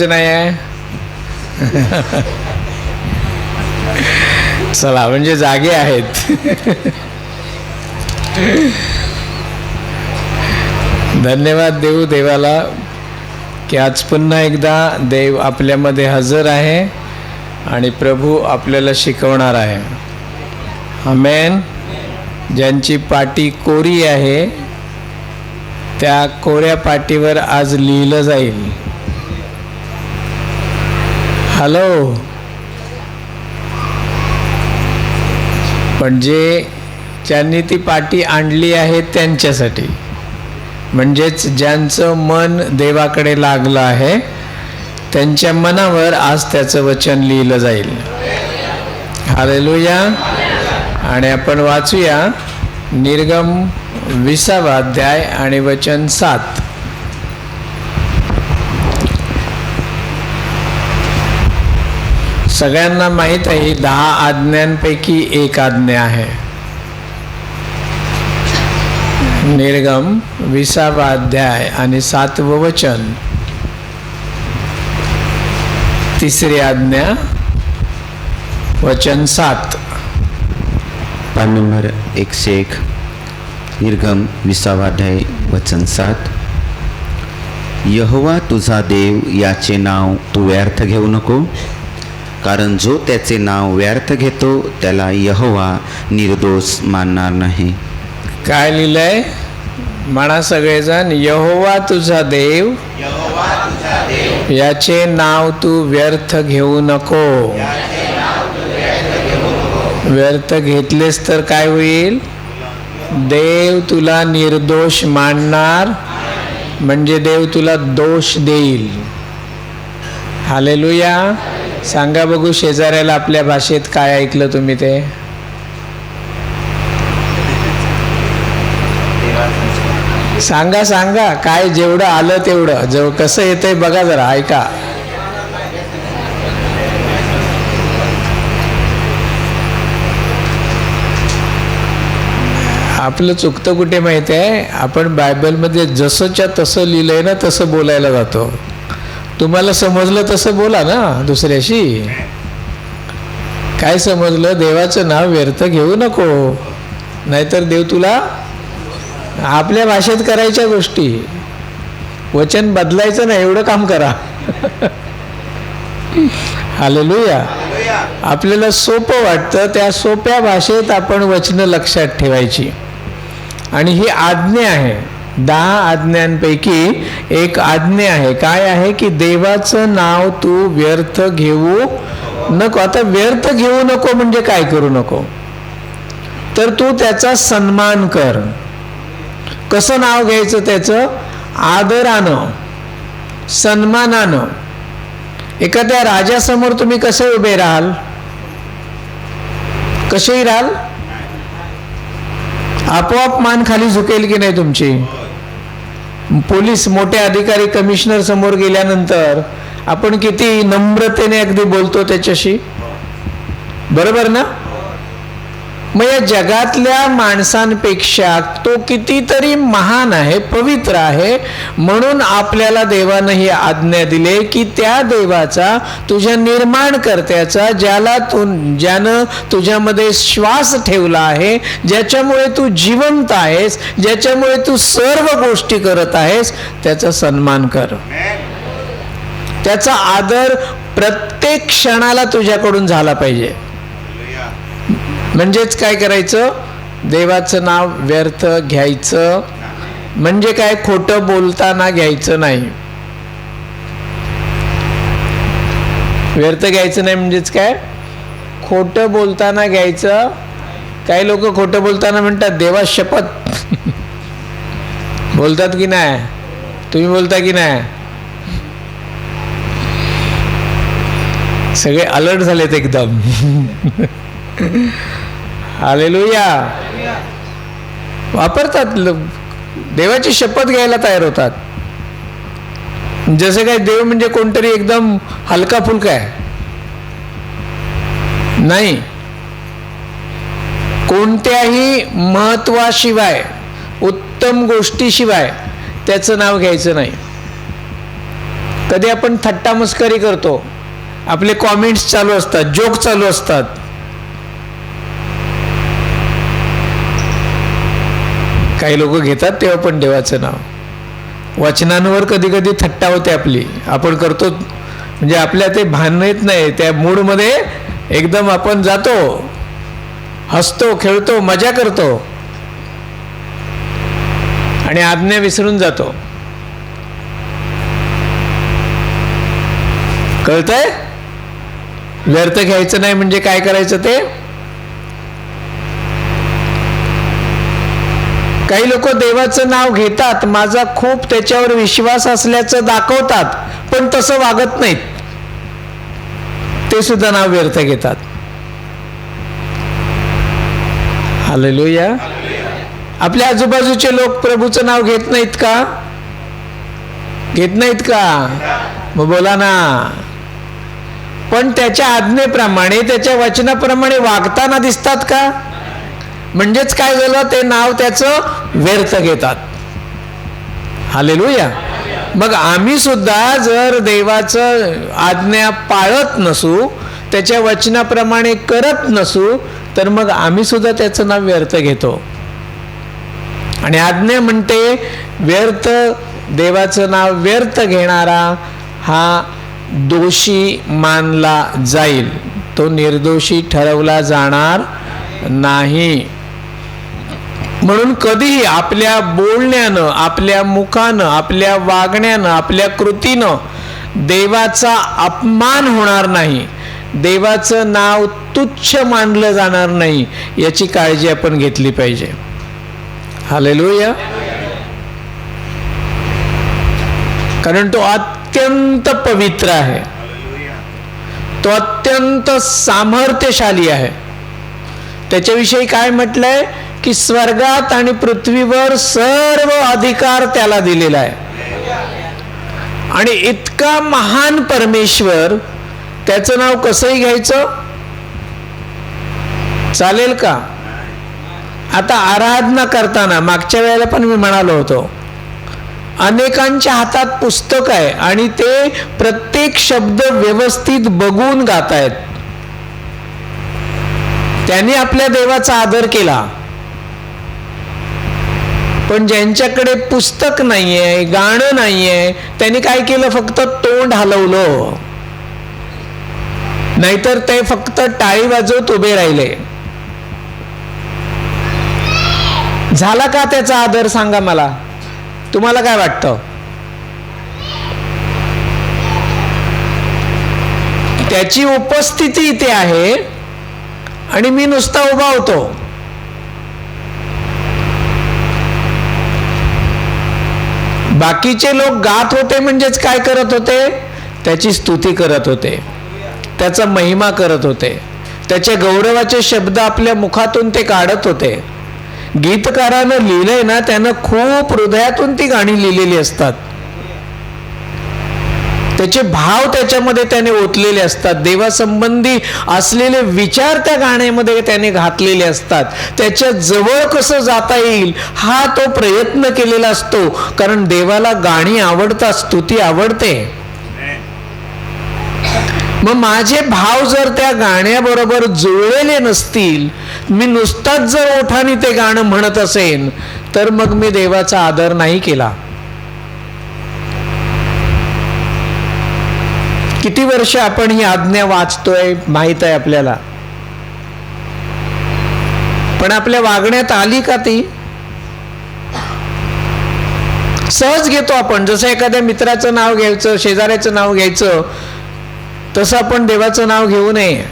नाही आहे. चला म्हणजे जागे आहेत. धन्यवाद देऊ देवाला की आज पुन्हा एकदा देव आपल्यामध्ये हजर आहे आणि प्रभू आपल्याला शिकवणार आहे. आमेन. ज्यांची पाटी कोरी आहे त्या कोऱ्या पाटीवर आज लिहिलं जाईल. हॅलो. पण ज्यांनी ती पाटी आणली आहे त्यांच्यासाठी, म्हणजेच ज्यांचं मन देवाकडे लागलं आहे त्यांच्या मनावर आज त्याचं वचन लिहिलं जाईल. हालेलुया. आणि आपण वाचूया निर्गम 20वा अध्याय आणि वचन 7. सगळ्यांना माहीत आहे 10 आज्ञांपैकी एक आज्ञा आहे. निर्गम 20वा अध्याय आणि 7वं वचन. तिसरी आज्ञा वचन 7. पान नंबर 101. निर्गम 20वा अध्याय वचन 7. यहोवा तुझा देव याचे नाव तू व्यर्थ घेऊ नको, कारण जो त्याचे नाव व्यर्थ घेतो त्याला यहोवा निर्दोष मानणार नाही. काय लिहिलंय म्हणा सगळेजण. यहोवा तुझा देव याचे नाव तू व्यर्थ घेऊ नको. व्यर्थ घेतलेस तर काय होईल? देव तुला निर्दोष मानणार, म्हणजे देव तुला दोष देईल. हालेलुया. सांगा बघू शेजाऱ्याला आपल्या भाषेत काय ऐकलं तुम्ही ते. सांगा सांगा काय जेवढं आलं तेवढं. जेव कसं येतंय बघा जरा, ऐका. आपलं चुकतं कुठे माहिती आहे? आपण बायबलमध्ये जसंच्या तसं लिहिलंय ना तसं बोलायला जातो. तुम्हाला समजलं तसं बोला ना दुसऱ्याशी. काय समजलं? देवाचं नाव व्यर्थ घेऊ नको, नाहीतर देव तुला आपल्या भाषेत करायच्या गोष्टी. वचन बदलायचं नाही एवढं काम करा. हालेलुया. आपल्याला सोपं वाटतं त्या सोप्या भाषेत आपण वचनं लक्षात ठेवायची. आणि ही आज्ञा आहे. 10 आज्ञांपैकी एक आज्ञा आहे. काय आहे की देवाचं नाव तू व्यर्थ घेऊ नको. आता व्यर्थ घेऊ नको म्हणजे काय करू नको? तर तू त्याचा सन्मान कर. कसं नाव घ्यायचं त्याचं? आदरानं, सन्मानानं. एखाद्या राजासमोर तुम्ही कसे उभे राहाल? कसेही राहाल? आपोआप मान खाली झुकेल की नाही तुमची? पोलीस मोठे अधिकारी कमिशनर समोर गेल्यानंतर आपण किती नम्रतेने अगदी बोलतो त्याच्याशी, बरोबर ना? मग या जगातल्या माणसांपेक्षा तो कितीतरी महान आहे, पवित्र आहे. म्हणून आपल्याला देवानं ही आज्ञा दिली की त्या देवाचा, तुझ्या निर्माणकर्त्याचा, ज्यानं तुझ्यामध्ये श्वास ठेवला आहे, ज्याच्यामुळे तू जिवंत आहेस, ज्याच्यामुळे तू सर्व गोष्टी करत आहेस, त्याचा सन्मान कर. त्याचा आदर प्रत्येक क्षणाला तुझ्याकडून झाला पाहिजे. म्हणजेच काय करायचं? देवाचं नाव व्यर्थ घ्यायचं म्हणजे काय? खोटं बोलताना घ्यायचं नाही. व्यर्थ घ्यायचं नाही म्हणजेच काय? खोटं बोलताना घ्यायचं. काही लोक खोटं बोलताना म्हणतात देवा शपथ. बोलतात की नाही? तुम्ही बोलता की नाही? सगळे अलर्ट झालेत एकदम. हालेलुया. वापरतात, देवाची शपथ घ्यायला तयार होतात. जसं काय देव म्हणजे कोणतरी एकदम हलका फुलका आहे. नाही. कोणत्याही महत्वाशिवाय, उत्तम गोष्टीशिवाय त्याचं नाव घ्यायचं नाही. कधी आपण थट्टा मस्करी करतो, आपले कॉमेंट्स चालू असतात, जोक चालू असतात. काही लोक घेतात तेव्हा पण देवाचं नाव. वचनांवर कधी कधी थट्टा होते आपली, आपण करतो, म्हणजे आपल्या ते भान येत नाही, त्या मूडमध्ये एकदम आपण जातो, हसतो, खेळतो, मजा करतो आणि आज्ञा विसरून जातो. कळतंय? व्यर्थ घ्यायचं नाही म्हणजे काय करायचं ते? काही लोक देवाचं नाव घेतात, माझा खूप त्याच्यावर विश्वास असल्याचं दाखवतात, पण तसं वागत नाहीत, ते सुद्धा नाव व्यर्थ घेतात. हालेलुया. आपल्या आजूबाजूचे लोक प्रभूचं नाव घेत नाहीत का? घेत नाहीत का? मग बोला ना. पण त्याच्या आज्ञेप्रमाणे, त्याच्या वचनाप्रमाणे वागताना दिसतात का? म्हणजेच काय झालं, ते नाव त्याचं व्यर्थ घेतात. हालेलुया. मग आम्ही सुद्धा जर देवाचं आज्ञा पाळत नसू, त्याच्या वचनाप्रमाणे करत नसू, तर मग आम्ही सुद्धा त्याचं नाव व्यर्थ घेतो. आणि आज्ञा म्हणते व्यर्थ, देवाचं नाव व्यर्थ घेणारा हा दोषी मानला जाईल, तो निर्दोषी ठरवला जाणार नाही. म्हणून कधीही आपल्या बोलण्यानं, आपल्या मुखानं, आपल्या वागण्यानं, आपल्या कृतीनं देवाचा अपमान होणार नाही, देवाचं नाव तुच्छ मानलं जाणार नाही, याची काळजी आपण घेतली पाहिजे. हालेलुया. कारण तो अत्यंत पवित्र आहे, तो अत्यंत सामर्थ्यशाली आहे. त्याच्याविषयी काय म्हटलंय की स्वर्गात आणि पृथ्वीवर सर्व अधिकार त्याला दिलेला आहे. आणि इतका महान परमेश्वर, त्याचं नाव कसंही घ्यायचं चालेल का? आता आराधना करताना मागच्या वेळेला पण मी म्हणालो होतो, अनेकांच्या हातात पुस्तक आहे आणि ते प्रत्येक शब्द व्यवस्थित बघून गातायत. त्यांनी आपल्या देवाचा आदर केला. पण ज्यांच्याकडे पुस्तक नाहीये, गाणं नाहीये, त्यांनी काय केलं? फक्त तोंड हलवलं, नाहीतर ते फक्त टाळी वाजवत उभे राहिले. झाला का त्याचा आदर? सांगा मला, तुम्हाला काय वाटतं? त्याची उपस्थिती इथे आहे आणि मी नुसता उभा होतो. बाकीचे लोक गात होते म्हणजेच काय करत होते? त्याची स्तुती करत होते, त्याचा महिमा करत होते, त्याचे गौरवाचे शब्द आपल्या मुखातून ते काढत होते. गीतकारानं लिहिलंय ना, त्यानं खूप हृदयातून ती गाणी लिहिलेली असतात, त्याचे भाव त्याच्यामध्ये त्याने ओतलेले असतात, देवासंबंधी असलेले विचार त्या गाण्यामध्ये त्याने घातलेले असतात. त्याच्या जवळ कसं जाता येईल हा तो प्रयत्न केलेला असतो, कारण देवाला गाणी आवडतात, स्तुती आवडते. मग माझे भाव जर त्या गाण्याबरोबर जुळलेले नसतील, मी नुसताच जर ओठाने ते गाणं म्हणत असेन, तर मग मी देवाचा आदर नाही केला. किती वर्ष आपण ही आज्ञा वाचतोय माहित आहे आपल्याला, पण आपल्या वागण्यात आली का ती? सहज घेतो आपण, जसं एखाद्या मित्राचं नाव घ्यायचं, शेजाऱ्याचं नाव घ्यायचं, तसं आपण देवाचं नाव घेऊ नये.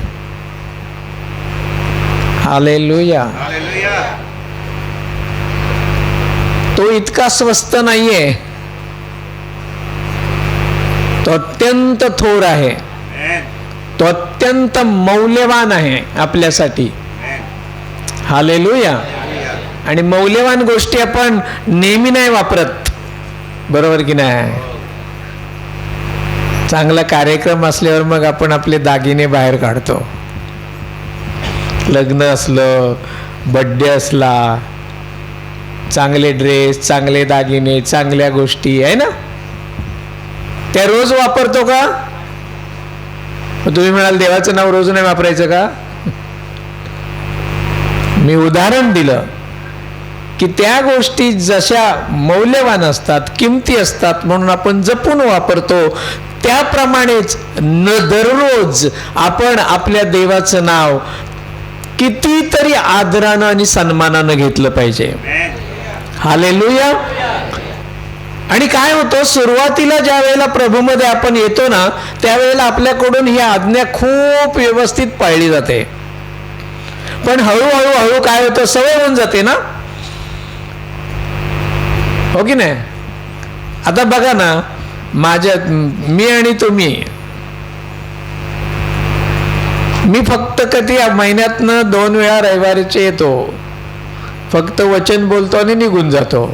हालेलुया. तो इतका स्वस्त नाहीये, तो अत्यंत थोर आहे, तो अत्यंत मौल्यवान आहे आपल्यासाठी. हालेलुया. आणि मौल्यवान गोष्टी आपण नेहमी नाही वापरत, बरोबर की नाही? चांगला कार्यक्रम असल्यावर मग आपण आपले दागिने बाहेर काढतो. लग्न असलं, बर्थडे असला, चांगले ड्रेस, चांगले दागिने, चांगल्या गोष्टी आहे ना. त्या रोज वापरतो का? तुम्ही म्हणाल देवाचं नाव रोज नाही वापरायचं का? मी उदाहरण दिलं की त्या गोष्टी जशा मौल्यवान असतात, किमती असतात, म्हणून आपण जपून वापरतो, त्याप्रमाणेच दररोज आपण आपल्या देवाचं नाव कितीतरी आदरानं आणि सन्मानानं घेतलं पाहिजे. हालेलुया. आणि काय होतं, सुरुवातीला ज्या वेळेला प्रभूमध्ये आपण येतो ना, त्यावेळेला आपल्याकडून ही आज्ञा खूप व्यवस्थित पाळली जाते. पण हळूहळू काय होतं, सवय होऊन जाते ना, हो की नाही? आता बघा ना, मी आणि तुम्ही, मी फक्त कधी महिन्यातनं 2 वेळा रविवारीचे येतो, फक्त वचन बोलतो आणि निघून जातो.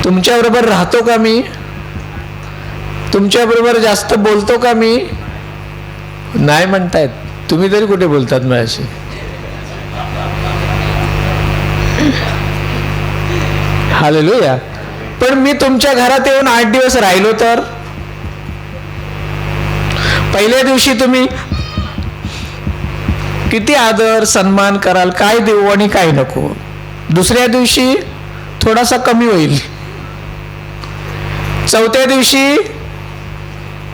तुमच्याबरोबर राहतो का मी? तुमच्याबरोबर जास्त बोलतो का मी? नाही म्हणतायत. तुम्ही तरी कुठे बोलतात माझ्याशी? हालेलुया. पण मी तुमच्या घरात येऊन 8 दिवस राहिलो तर पहिल्या दिवशी तुम्ही किती आदर सन्मान कराल, काय देऊ आणि काय नको. दुसऱ्या दिवशी थोडासा कमी होईल. चौथ्या दिवशी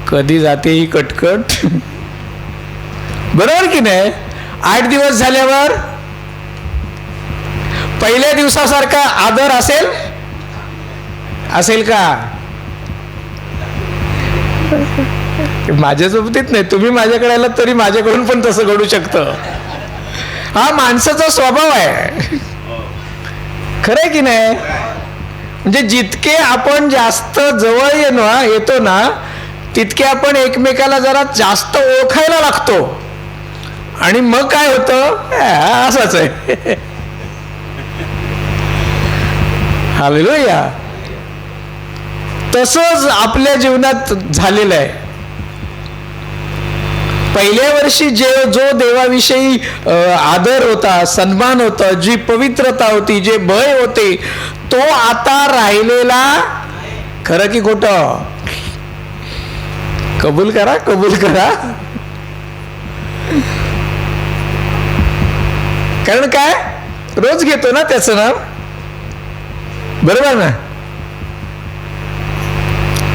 कधी जाते ही कटकट, बरोबर की नाही? 8 दिवस झाल्यावर पहिल्या दिवसासारखा आदर असेल का? माझ्या सोबतीत नाही, तुम्ही माझ्याकडे आलात तरी माझ्याकडून पण तसं घडू शकतं. हा माणसाचा स्वभाव आहे, खरंय की नाही? म्हणजे जितके आपण जास्त जवळ येतो ना, तितके आपण एकमेकाला जरा जास्त ओळखायला लागतो. आणि मग काय होतं, असंच आहे. हालेलुया. तसंच आपल्या जीवनात झालेलं आहे. पहिल्या वर्षी जो देवाविषयी आदर होता, सन्मान होता, जी पवित्रता होती, जे भय होते, तो आता राहिलेला खरं की खोटं? कबूल करा, कबूल करा. कारण काय, रोज घेतो ना त्याचं नाव, बरोबर ना?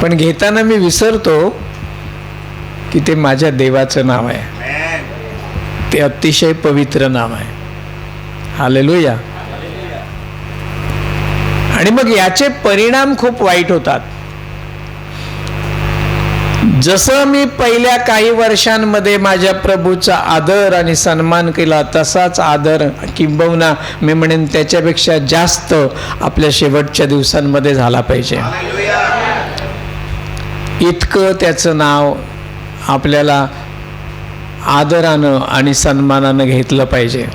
पण घेताना मी विसरतो की ते माझ्या देवाचं नाव आहे, ते अतिशय पवित्र नाव आहे. हालेलुया. आणि मग याचे परिणाम खूप वाईट होतात. जसं मी पहिल्या काही वर्षांमध्ये माझ्या प्रभूचा आदर आणि सन्मान केला, तसाच आदर किंबहुना मी म्हणेन त्याच्यापेक्षा जास्त आपल्या शेवटच्या दिवसांमध्ये झाला पाहिजे. इतकं त्याचं नाव आपल्याला आदरानं आणि सन्मानानं घेतलं पाहिजे.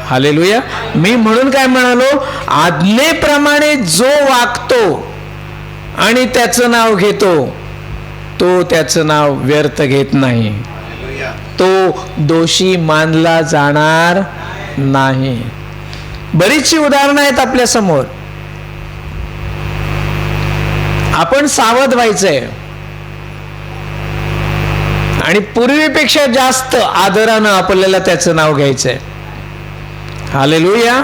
हालेलुया. मी म्हणून काय म्हणालो, आज्ञेप्रमाणे जो वागतो आणि त्याचं नाव घेतो, तो त्याचं नाव व्यर्थ घेत नाही, तो दोषी मानला जाणार नाही. बरीचशी उदाहरणं आहेत आपल्या समोर. आपण सावध व्हायचंय आणि पूर्वीपेक्षा जास्त आदरानं आपल्याला त्याचं नाव घ्यायचंय. हालेलुया.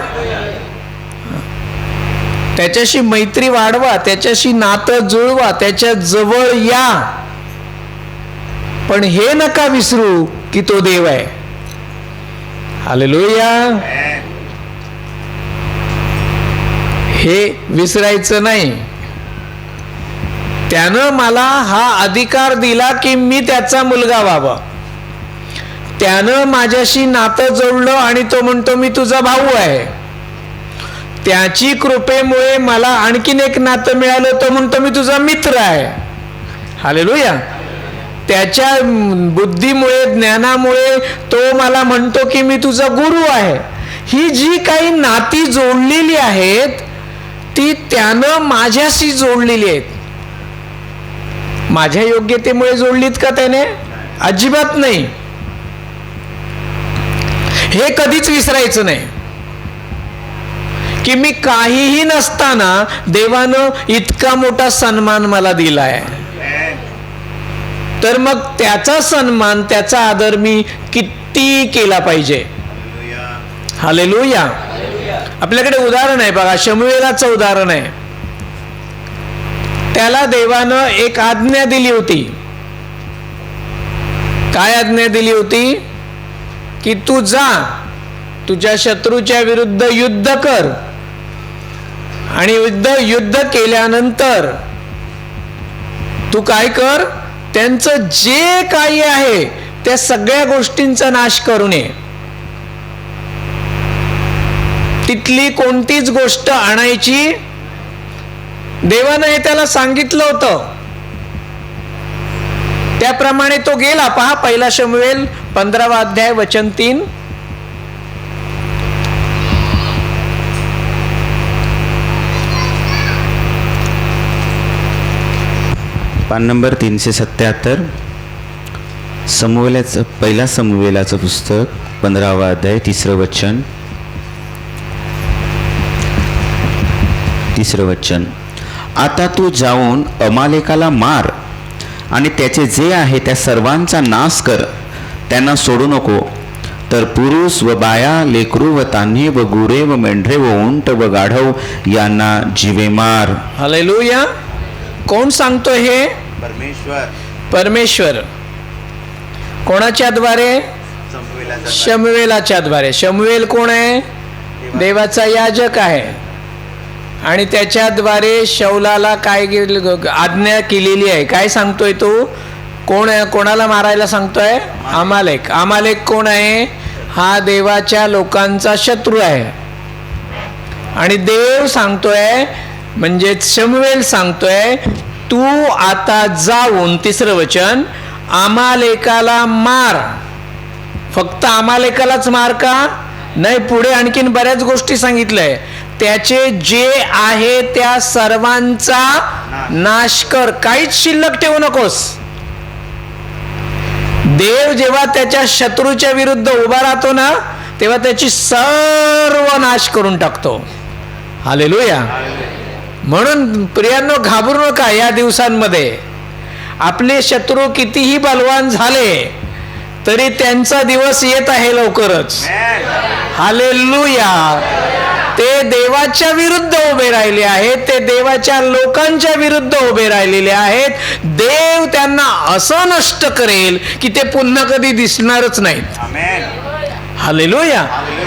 त्याच्याशी मैत्री वाढवा, त्याच्याशी नातं जुळवा, त्याच्या जवळ या. पण हे नका विसरू की तो देव आहे. हालेलुया. हे विसरायचं नाही. त्यानं मला हा अधिकार दिला की मी त्याचा मुलगा व्हावा. त्यानं माझ्याशी नातं जोडलं आणि तो म्हणतो मी तुझा भाऊ आहे. त्याची कृपेमुळे मला आणखीन एक नातं मिळालं, तो म्हणतो मी तुझा मित्र आहे. हालेलुया. त्याच्या बुद्धीमुळे, ज्ञानामुळे तो मला म्हणतो की मी तुझा गुरु आहे. ही जी काही नाती जोडलेली आहेत ती त्यानं माझ्याशी जोडलेली आहेत. माझ्या योग्यतेमुळे जोडलीत का त्याने? अजिबात नाही. हे कधीच विसरायचं नाही की मी काहीही नसताना देवानं इतका मोठा सन्मान मला दिलाय, तर मग त्याचा सन्मान, त्याचा आदर मी किती केला पाहिजे. हालेलुया. आपल्याकडे उदाहरण आहे बघा, शमूएलाचं उदाहरण आहे. त्याला देवानं एक आज्ञा दिली होती. काय आज्ञा दिली होती? की तू जा, तुझ्या शत्रूच्या विरुद्ध युद्ध कर, आणि युद्ध केल्यानंतर तू काय कर, त्यांचं जे काही आहे त्या सगळ्या गोष्टींचा नाश करू नये. तिथली कोणतीच गोष्ट आणायची. देवानं हे त्याला सांगितलं होतं, त्याप्रमाणे तो गेला. पहा, 1 शमूएल 15 अध्याय वचन 3. पान नंबर 377. समूएलाचं 1 समूएलाचं पुस्तक 15 अध्याय 3 वचन. 3 वचन. आता तू जाऊन अमालेकाला मार आणि त्याचे जे आहे त्या सर्वांचा नाश कर, त्यांना सोडू नको. तर पुरुष व बाया, लेकरू व तान्हे व गुरे व मेंढरे व उंट व गाढव यांना जीवे मार. हालेलुया. कोण सांगतो हे? परमेश्वर. कोणाच्या द्वारे? शमूएलाच्या द्वारे. शमूएल कोण आहे? देवाचा याजक आहे. आणि त्याच्याद्वारे शौलाला काय आज्ञा केलेली आहे? काय सांगतोय तो? कोणाला मारायला सांगतोय? अमालेक. अमालेक कोण आहे? हा देवाच्या लोकांचा शत्रू आहे. आणि देव सांगतोय, म्हणजे शमूएल सांगतोय, तू आता जाऊन, 3 वचन, अमालेकाला मार. फक्त अमालेकालाच मार का? नाही, पुढे आणखीन बऱ्याच गोष्टी सांगितलंय. त्याचे जे आहे त्या सर्वांचा नाश कर, काहीच शिल्लक ठेवू नकोस. देव जेव्हा त्याच्या शत्रूच्या विरुद्ध उभा राहतो ना, तेव्हा त्याची सर्व नाश करून टाकतो. हालेलुया. म्हणून प्रियांनो, घाबरू नका. या दिवसांमध्ये आपले शत्रू कितीही बलवान झाले तरी त्यांचा दिवस येत आहे लवकरच. हालेलुया. ते देवाच्या विरुद्ध उभे राहिले आहेत, ते देवाच्या लोकांच्या विरुद्ध उभे राहिलेले आहेत. देव त्यांना असं नष्ट करेल की ते पुन्हा कधी दिसणारच नाहीत. हालेलुया.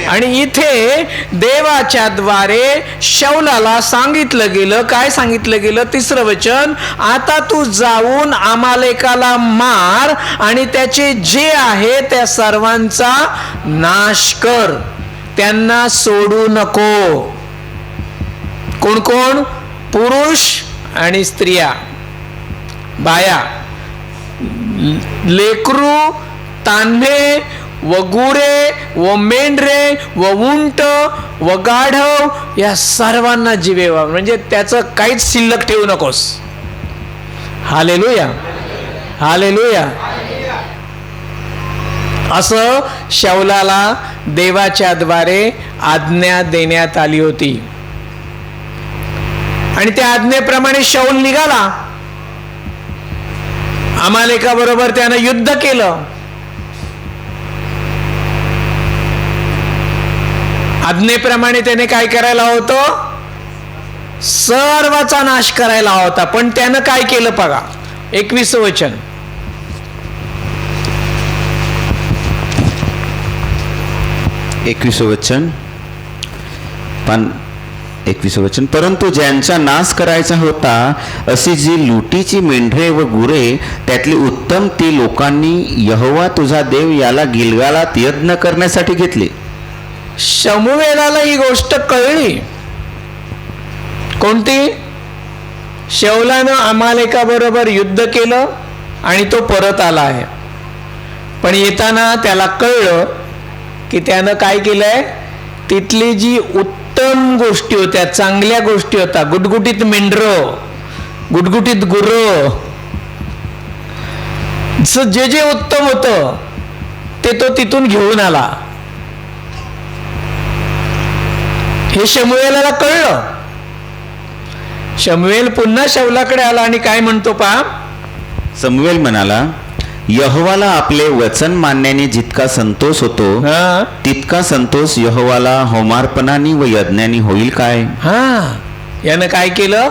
आणि इथे देवाच्या द्वारे शौलाला सांगितलं गेलं. काय सांगितलं गेलं? 3 वचन, आता तू जाऊन अमालेकाला मार आणि त्याचे जे आहे त्या सर्वांचा नाश कर, त्यांना सोडू नको. कोण कोण? पुरुष आणि स्त्रिया, बाया, लेकरू, तान्हे व गुरे व मेंढरे व उंट व गाढव, या सर्वांना जीवे वा. म्हणजे त्याचं काहीच शिल्लक ठेवू नकोस. हालेलुया. हालेलुया. असं शौलाला देवाच्या द्वारे आज्ञा देण्यात आली होती. आणि त्या आज्ञेप्रमाणे शौल निघाला. अमालेकाबरोबर त्यानं युद्ध केलं. आज्ञेप्रमाणे त्याने काय करायला होतं? सर्वाचा नाश करायला होता. पण त्यानं काय केलं बघा. 21 वचन. 21 वचन. 21 वचन. परंतु ज्यांचा नाश करायचा होता, अशी जी लुटीची मेंढरे व गुरे, त्यातली उत्तम ती लोकांनी यहोवा तुझा देव याला गिलगालात यज्ञ करण्यासाठी घेतली. शमूएलाला ही गोष्ट कळली. कोणती? शौलानं अमालेकाबरोबर युद्ध केलं आणि तो परत आला आहे. पण येताना त्याला कळलं की त्यानं काय केलंय? तिथली जी उत्तम गोष्टी होत्या, चांगल्या गोष्टी होत्या, गुटगुटीत मेंढरं, गुटगुटीत गुरं, जे जे उत्तम होतं ते तो तिथून घेऊन आला. हे शमूएलाला कळलं. शमूएल पुन्हा शाऊलाकडे आला आणि काय म्हणतो पहा. समवेल म्हणाला, यहोवाला आपले वचन मानण्याने जितका संतोष होतो हा तितका संतोष यहोवाला होमार्पणाने व यज्ञाने होईल काय? हा यानं काय केलं.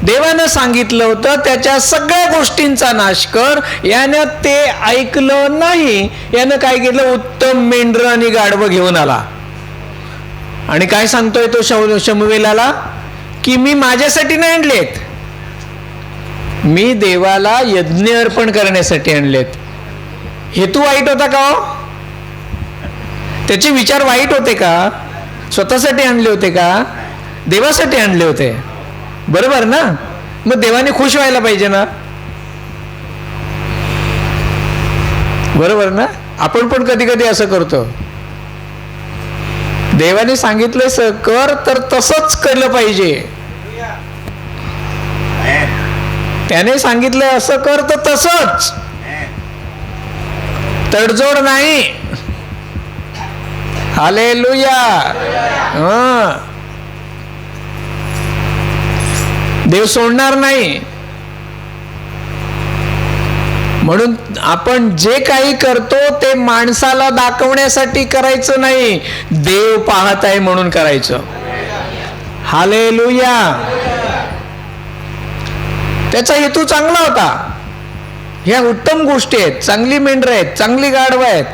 देवानं सांगितलं होतं त्याच्या सगळ्या गोष्टींचा नाश कर. यानं ते ऐकलं नाही. यानं काय केलं, उत्तम मेंढर आणि गाढवं घेऊन आला आणि काय सांगतोय तो शमूएलाला की मी माझ्यासाठी नाही आणलेत, मी देवाला यज्ञ अर्पण करण्यासाठी आणलेत. हेतू वाईट होता का हो? त्याचे विचार वाईट होते का? स्वतःसाठी आणले होते का? देवासाठी आणले होते. बरोबर ना? मग देवाने खुश व्हायला पाहिजे ना. बरोबर ना? आपण पण कधी कधी असं करतो. देवाने सांगितलं कर तर तसंच केलं पाहिजे. त्याने सांगितलं असं कर तर तसंच, तडजोड नाही. हालेलुया. देव सोडणार नाही. म्हणून आपण जे काही करतो ते माणसाला दाखवण्यासाठी करायचं नाही, देव पाहत आहे म्हणून करायचं. हालेलुया. त्याचा हेतू चांगला होता. ह्या उत्तम गोष्टी आहेत, चांगली मेंढरं आहेत, चांगली गाढवं आहेत.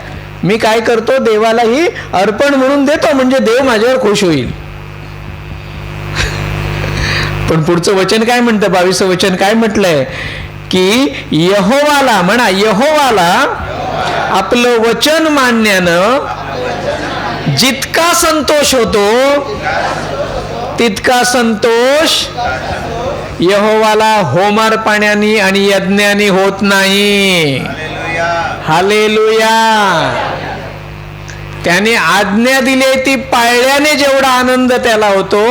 मी काय करतो, देवाला ही अर्पण म्हणून देतो म्हणजे देव माझ्यावर खुश होईल. पण पुढचं वचन काय म्हणतं, 22 वचन काय म्हटलंय की यहोवाला म्हणा, यहोवाला आपलं वचन मानण्यानं जितका संतोष होतो तितका संतोष यहोवाला होमार्पणाने आणि यज्ञाने होत नाही. हालेलुया. त्याने आज्ञा दिली ती पाळल्याने जेवढा आनंद त्याला होतो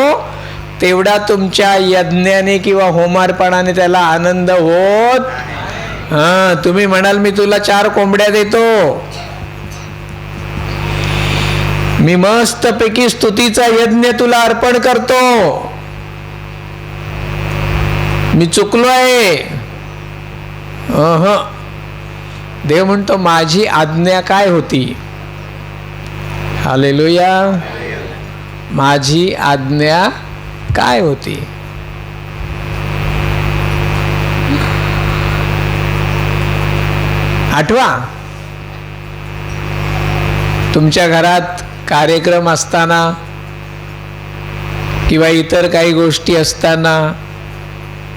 तेवढा तुमच्या यज्ञाने किंवा होमार्पणाने त्याला आनंद होत. तुम्ही म्हणाल मी तुला 4 कोंबड्या देतो, मी मस्तपैकी स्तुतीचा यज्ञ तुला अर्पण करतो, मी चुकलो आहे. देव म्हणतो माझी आज्ञा काय होती. हालेलुया. माझी आज्ञा काय होती. आठवा. तुमच्या घरात कार्यक्रम असताना किंवा इतर काही गोष्टी असताना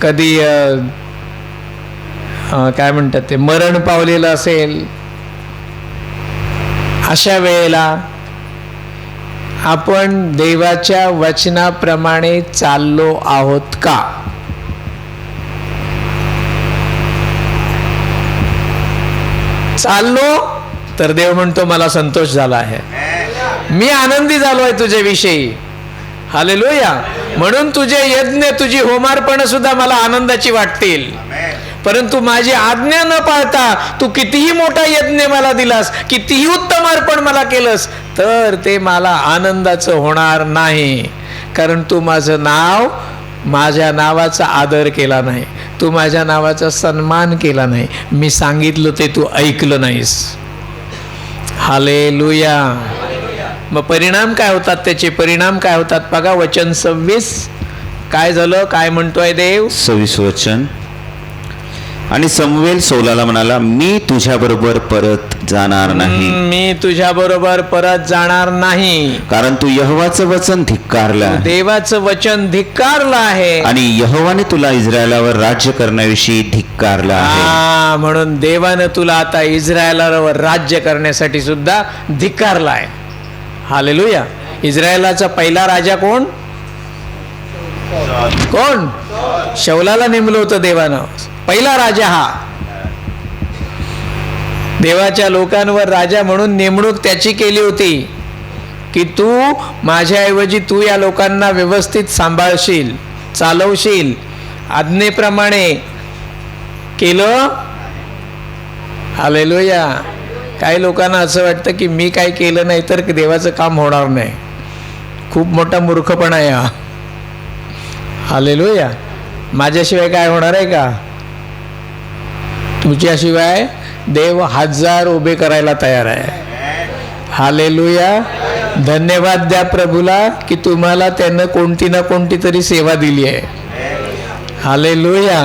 कधी काय म्हणतात ते मरण पावलेलं असेल, अशा वेळेला आपण देवाच्या वचनाप्रमाणे चाललो आहोत का? चाललो तर देव म्हणतो मला संतोष झाला आहे, मी आनंदी झालो आहे तुझ्याविषयी. हालेलुया. म्हणून तुझे यज्ञ, तुझी होमार्पण सुद्धा मला आनंदाची वाटतील. परंतु माझी आज्ञा न पाळता तू कितीही मोठा यज्ञ मला दिलास, कितीही उत्तम अर्पण मला केलंस, तर ते मला आनंदाचं होणार नाही. कारण तू माझं नाव, माझ्या नावाचा आदर केला नाही, तू माझ्या नावाचा सन्मान केला नाही, मी सांगितलं ते तू ऐकलं नाहीस. हालेलुया. मग परिणाम काय होतात, त्याचे परिणाम काय होतात बघा. वचन 26 काय झालं, काय म्हणतोय देव. 26 वचन. आणि समवेल सौलाला म्हणाला, मी तुझ्या बरोबर परत जाणार नाही. मी तुझ्या बरोबर परत जाणार नाही. कारण तू यहोवाचं वचन धिक्कारलं आहे, देवाचं वचन धिक्कारलं आहे आणि यहोवाने तुला इस्रायलावर राज्य करण्याविषयी धिक्कारलं आहे. म्हणून देवानं तुला आता इस्रायलावर राज्य करण्यासाठी सुद्धा धिक्कारलं आहे. हालेलुया. इस्रायलाचा पहिला राजा कोण? कोण? शौलाला नेमलं होतं देवानं. पहिला राजा हा. देवाच्या लोकांवर राजा म्हणून नेमणूक त्याची केली होती की तू माझ्याऐवजी तू या लोकांना व्यवस्थित सांभाळशील, चालवशील, आज्ञेप्रमाणे केलं. हालेलुया. काही लोकांना असं वाटतं की मी काय केलं नाही तर देवाचं काम होणार नाही. खूप मोठा मूर्खपणा आहे हा. हालेलुया. माझ्याशिवाय काय होणार आहे का? तुझ्याशिवाय देव 1000 उभे करायला तयार आहे. हालेलुया. धन्यवाद द्या प्रभूला की तुम्हाला त्यानं कोणती ना कोणती तरी सेवा दिली आहे. हालेलुया.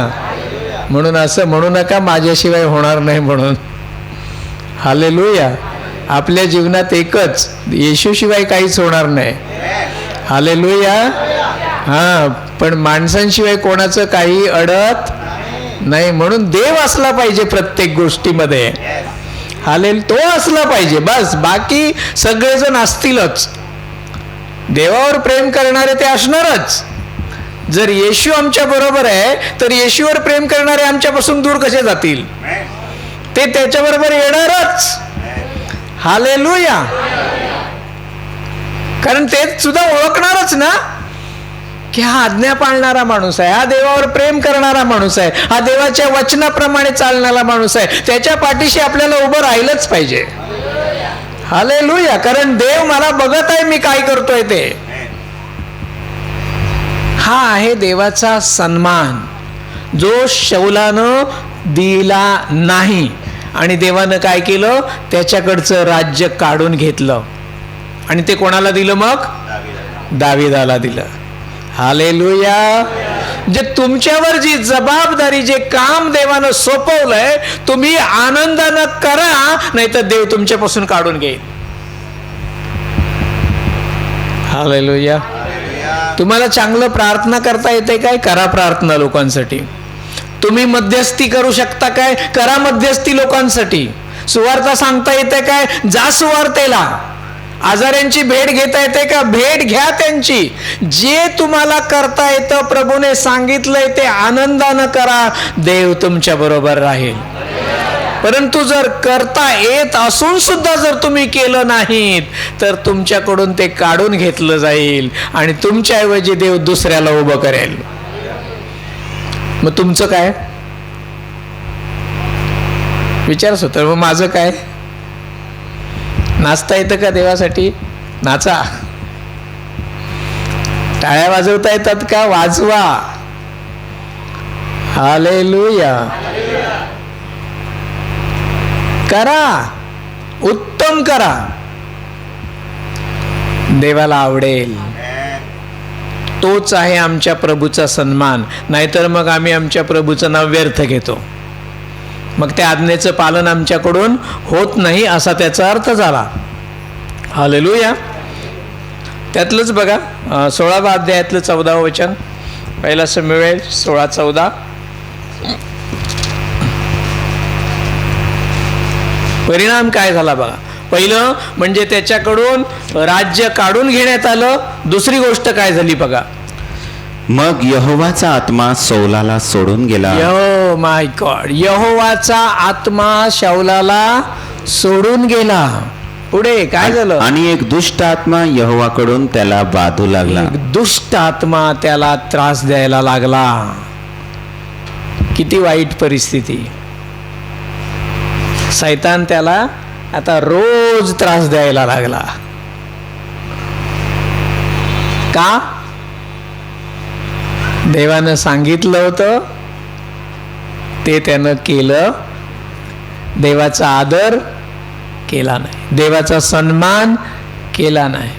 म्हणून असं म्हणू नका माझ्याशिवाय होणार नाही म्हणून. हालेलुया. आपल्या जीवनात एकच, येशूशिवाय काहीच होणार नाही. हालेलुया. हां, पण माणसांशिवाय कोणाचं काही अडत नाही. म्हणून देव असला पाहिजे प्रत्येक गोष्टीमध्ये. तो असला पाहिजे बस. बाकी सगळेजण असतीलच. देवावर प्रेम करणारे ते असणारच. जर येशू आमच्या बरोबर आहे तर येशूवर प्रेम करणारे आमच्यापासून दूर कसे जातील? ते त्याच्याबरोबर येणारच. हालेलुया. कारण ते सुद्धा ओळखणारच ना की हा आज्ञा पाळणारा माणूस आहे, हा देवावर प्रेम करणारा माणूस आहे, हा देवाच्या वचनाप्रमाणे चालणारा माणूस आहे. त्याच्या पाठीशी आपल्याला उभं राहिलंच पाहिजे. हालेलुया. कारण देव मला बघत आहे मी काय करतोय ते. हा आहे देवाचा सन्मान जो शौलानं दिला नाही. आणि देवानं काय केलं? त्याच्याकडचं राज्य काढून घेतलं आणि ते कोणाला दिलं? मग दाविदाला दिलं. हालेलुया. जे तुमच्यावर जी जबाबदारी, जे काम देवानं सोपवलंय, तुम्ही आनंदानं करा, नाही तर देव तुमच्यापासून काढून घेईल. हालेलुया. तुम्हाला चांगलं प्रार्थना करता येते काय? करा प्रार्थना लोकांसाठी. तुम्ही मध्यस्थी करू शकता काय? करा मध्यस्थी लोकांसाठी. सुवार्ता सांगता येते काय? जा सुवार्तेला. आजाऱ्यांची भेट घेता येते का? भेट घ्या त्यांची. जे तुम्हाला करता येतं, प्रभूने सांगितलंय ते आनंदानं करा. देव तुमच्या बरोबर राहील. परंतु जर करता येत असून सुद्धा जर तुम्ही केलं नाहीत तर तुमच्याकडून ते काढून घेतलं जाईल आणि तुमच्याऐवजी देव दुसऱ्याला उभं करेल. मग तुमचं काय? विचारच होतं. मग माझं काय? नाचता येतं का देवासाठी? नाचा. टाळ्या वाजवता येतात का? वाजवा. हालेलुया. करा, उत्तम करा. देवाला आवडेल. तोच आहे आमच्या प्रभूचा सन्मान. नाहीतर मग आम्ही आमच्या प्रभूचं नाव व्यर्थ घेतो. मग त्या आज्ञेचं पालन आमच्याकडून होत नाही असा त्याचा अर्थ झाला. हालेलुया. त्यातलंच बघा 16व्या अध्यायातलं 14वं वचन. पहिला शमूएल 16:14. परिणाम काय झाला बघा. पहिलं म्हणजे त्याच्याकडून राज्य काढून घेण्यात आलं. दुसरी गोष्ट काय झाली बघा. मग यहोवाचा आत्मा सौलाला सोडून गेला. माय गॉड. यहोवाचा आत्मा शाऊलाला सोडून गेला. पुढे काय झालं? आणि एक दुष्ट आत्मा यहोवाकडून त्याला बाधू लागला. एक दुष्ट आत्मा त्याला त्रास द्यायला लागला. किती वाईट परिस्थिती. शैतान त्याला आता रोज त्रास द्यायला लागला. का? देवानं सांगितलं होतं ते त्यानं केलं. देवाचा आदर केला नाही, देवाचा सन्मान केला नाही.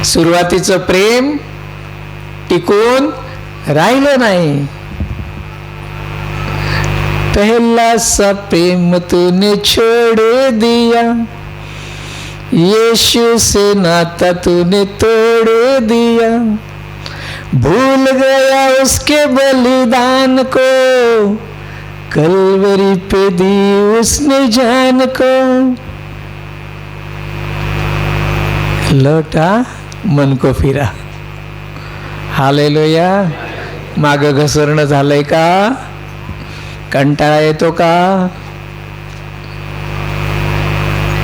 सुरुवातीचं प्रेम टिकून राहिलं नाही. पहला सा प्रेम तूने छोड़ दिया, यीशु से नाता तूने तोड़ दिया, भूल गया उसके बलिदान को, कलवरी पे दी उसने जान को, लौटा मन को फिरा. हालेलुया. मागं घसरणं झालंय का? कंटाळा येतो का?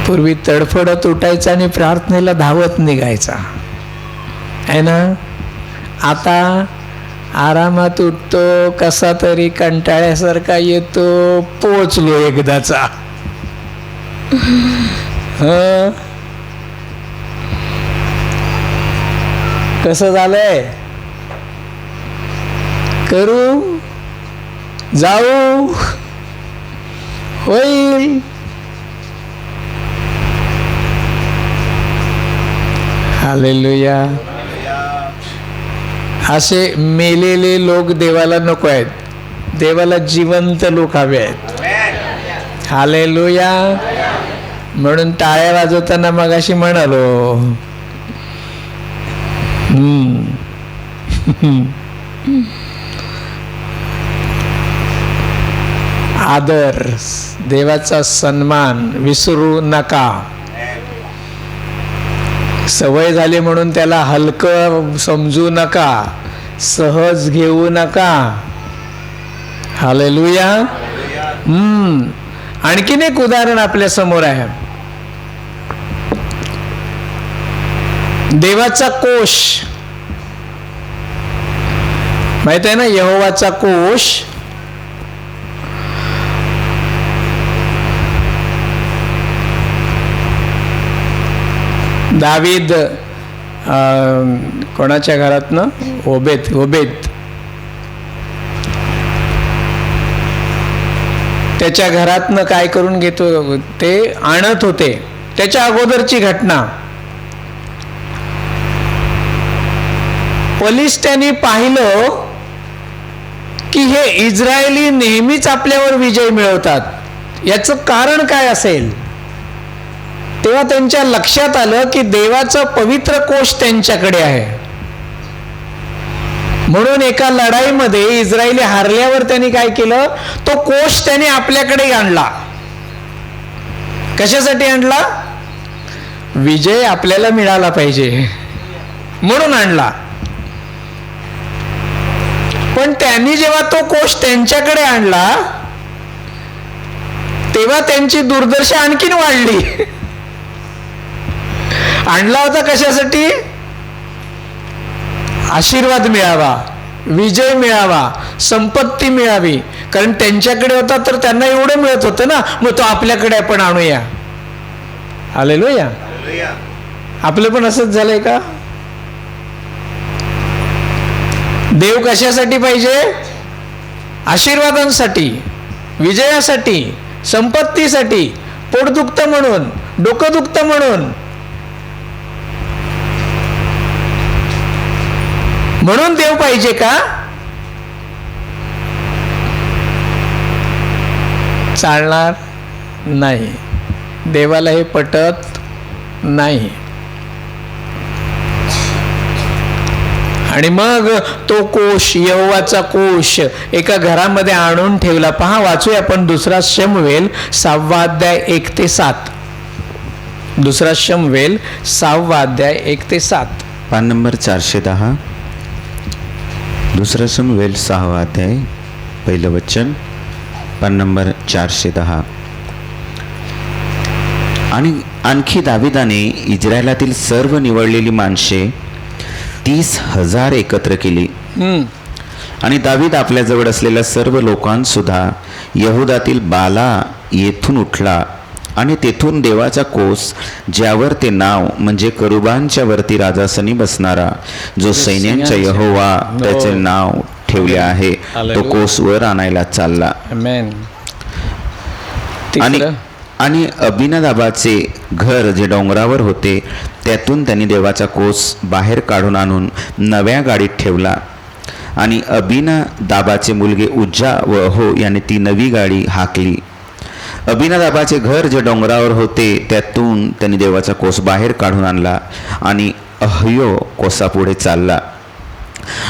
पूर्वी तडफडत उठायचा आणि प्रार्थनेला धावत निघायचा आहे ना. आता आरामात उठतो, कसा तरी कंटाळ्यासारखा येतो, पोचलो एकदाचा. कसं झालंय? करू, जाऊ, होईल. हालेलुया. असे मेलेले लोक देवाला नको आहेत. देवाला जिवंत लोक हवे आहेत. हालेलुया. म्हणून टाळ्या वाजवताना मगाशी म्हणालो, आदर, देवाचा सन्मान विसरू नका. सवय झाली म्हणून त्याला हलकं समजू नका, सहज घेऊ नका. हालेलुया. आणखीन एक उदाहरण आपल्या समोर आहे. देवाचा कोश माहित आहे ना, यहोवाचा कोश. दावीद कोणाच्या घरातनं? ओबेद त्याच्या घरातनं काय करून घेतो ते आणत होते. त्याच्या अगोदरची घटना. बलिष्ठांनी पाहिलं की हे इस्रायली नेहमीच आपल्यावर विजय मिळवतात, याचं कारण काय असेल. तेव्हा त्यांच्या लक्षात आलं की देवाचा पवित्र कोश त्यांच्याकडे आहे. म्हणून एका लढाईमध्ये इस्रायली हारल्यावर त्यांनी काय केलं, तो कोश त्याने आपल्याकडे आणला. कशासाठी आणला? विजय आपल्याला मिळाला पाहिजे म्हणून आणला. पण त्यांनी जेव्हा तो कोश त्यांच्याकडे आणला तेव्हा त्यांची दुर्दशा आणखीन वाढली. आणला होता कशासाठी? आशीर्वाद मिळावा, विजय मिळावा, संपत्ती मिळावी. कारण त्यांच्याकडे होता तर त्यांना एवढं मिळत होतं ना, मग तो आपल्याकडे आपण आणूया. हालेलुया. आपलं पण असंच झालंय का? देव कशासाठी पाहिजे? आशीर्वादांसाठी, विजयासाठी, संपत्तीसाठी. पोट दुखतं म्हणून, डोकं दुखतं म्हणून. म्हणून देव पाहिजे का? चालणार नाही. देवाला हे पटत नाही. आणि मग तो कोश, यहोवाचा कोश एका घरामध्ये आणून ठेवला. पहा, वाचूया आपण दुसरा शमूएल 6 अध्याय 1 ते 7. दुसरा शमूएल 6 अध्याय 1 ते 7. पान नंबर 410. दुसरा शमूएल 6 अध्याय, पहिलं वचन, पान नंबर 410. आणि आणखी दाविदाने इस्रायलातील सर्व निवडलेली माणसे 30,000 एकत्र केली. आणि दावीद आपल्याजवळ असलेल्या सर्व लोकांसुद्धा यहुदातील बाला येथून उठला आणि तेथून देवाचा कोस, ज्यावर ते नाव म्हणजे करुबांच्या वरती राजासनी बसणारा, जो सैन्यांचा यहोवा त्याचे नाव ठेवले आहे, तो कोस वर आणायला चालला. आणि अबिनादाबाचे घर जे डोंगरावर होते त्यातून त्यांनी देवाचा कोस बाहेर काढून आणून नव्या गाडीत ठेवला. आणि अबिनादाबाचे मुलगे उज्जा व अहो याने ती नवी गाडी हाकली. अबिनादाबाचे घर जे डोंगरावर होते त्यातून त्यांनी देवाचा कोस बाहेर काढून आणला आणि अह्यो कोसापुढे चालला.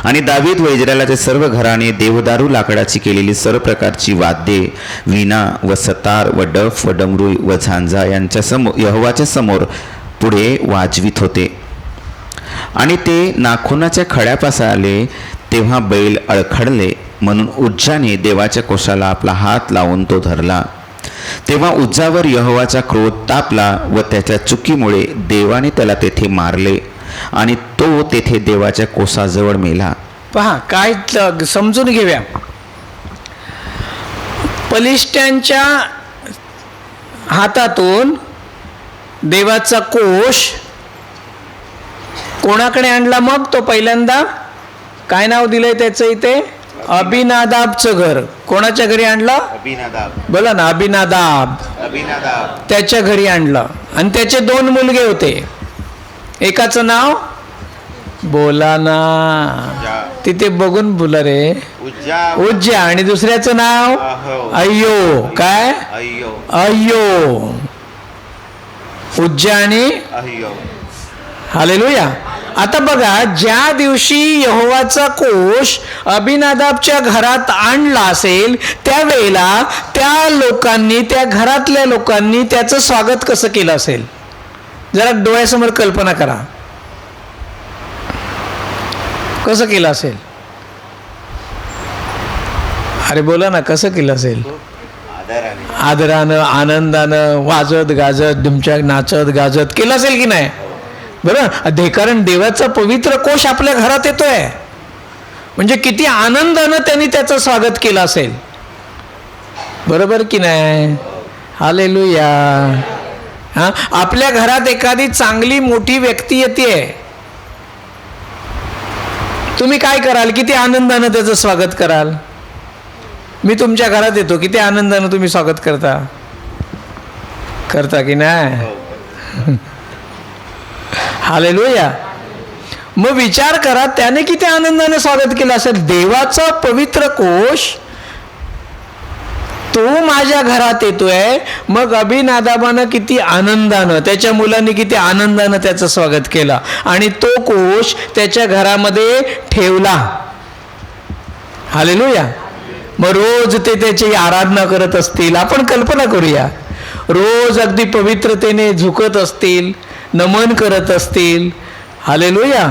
आणि दावीद व इस्रायलाचे सर्व घराणे देवदारू लाकडाची केलेली सर्व प्रकारची वाद्ये, वीणा व सतार व डफ व डमरू व झांजा यांच्या समोर, यहोवाच्या समोर पुढे वाजवित होते. आणि ते नाखुनाच्या खड्यापास आले तेव्हा बैल अडखडले, म्हणून उज्जाने देवाच्या कोशाला आपला हात लावून तो धरला. तेव्हा उज्जावर यहोवाचा क्रोध तापला व त्याच्या चुकीमुळे देवाने त्याला तेथे मारले आणि तो तेथे देवाच्या कोसाजवळ मेला. पहा, काय समजून घेऊया. पलिष्ठांच्या हातातून देवाचा कोश कोणाकडे आणला मग तो पहिल्यांदा? काय नाव दिलंय त्याचं इथे? अभिनादाबचं घर. कोणाच्या घरी आणलं? अभिनादाब. बोला ना, अभिनादाब. अभिनादाब. त्याच्या घरी आणलं आणि त्याचे 2 मुलगे होते. एकाचं नाव बोला ना, तिथे बघून बोला रे, उज्जा. आणि दुसऱ्याचं नाव अय्यो. काय? अय्यो. उज्जा आणि हालेलुया. आता बघा, ज्या दिवशी यहोवाचा कोष अभिनादाबच्या घरात आणला असेल त्यावेळेला त्या लोकांनी, त्या घरातल्या लोकांनी त्याचं स्वागत कसं केलं असेल? जरा डोळ्यासमोर कल्पना करा, कसं केलं असेल? अरे बोला ना, कसं केलं असेल? आदरानं, आनंदानं, वाजत गाजत, तुमच्या नाचत गाजत केलं असेल की नाही? बरं, कारण देवाचा पवित्र कोष आपल्या घरात येतोय म्हणजे किती आनंदानं त्यांनी त्याचं स्वागत केलं असेल. बरोबर की नाही? हालेलुया. हा, आपल्या घरात एखादी चांगली मोठी व्यक्ती येते, तुम्ही काय कराल? किती आनंदानं त्याचं स्वागत कराल? मी तुमच्या घरात येतो, किती आनंदानं तुम्ही स्वागत करता की नाही? हालेलुया. मग विचार करा, त्याने किती आनंदाने स्वागत केलं असेल. देवाचा पवित्र कोष तो माझ्या घरात येतोय, मग अभिनादाबानं किती आनंदानं, त्याच्या मुलांनी किती आनंदानं त्याचं स्वागत केलं आणि तो कोष त्याच्या घरामध्ये ठेवला. हालेलुया. मग रोज ते त्याची आराधना करत असतील. आपण कल्पना करूया, रोज अगदी पवित्रतेने झुकत असतील, नमन करत असतील. हालेलुया.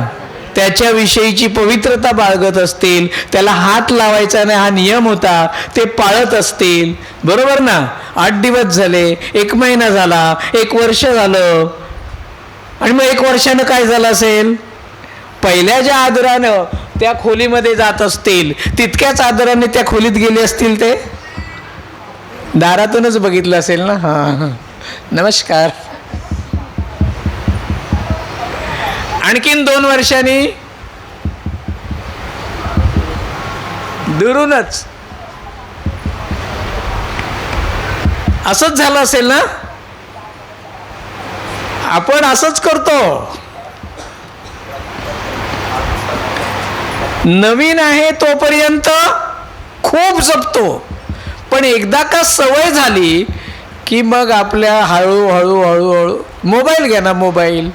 त्याच्याविषयीची पवित्रता बाळगत असतील, त्याला हात लावायचा नाही हा नियम होता, ते पाळत असतील. बरोबर ना? 8 दिवस झाले, 1 महिना झाला, 1 वर्ष झालं, आणि मग 1 वर्षानं काय झालं असेल? पहिल्या ज्या आदरानं त्या खोलीमध्ये जात असतील, तितक्याच आदराने त्या खोलीत गेले असतील. ते दारातूनच बघितलं असेल ना. हां, नमस्कार. आणखीन 2 वर्षांनी दुरूनच असंच झालं असेल ना. आपण असंच करतो. नवीन आहे तोपर्यंत खूप जपतो, पण एकदा का सवय झाली की मग आपल्या हळूहळू मोबाईल घ्या ना. मोबाईल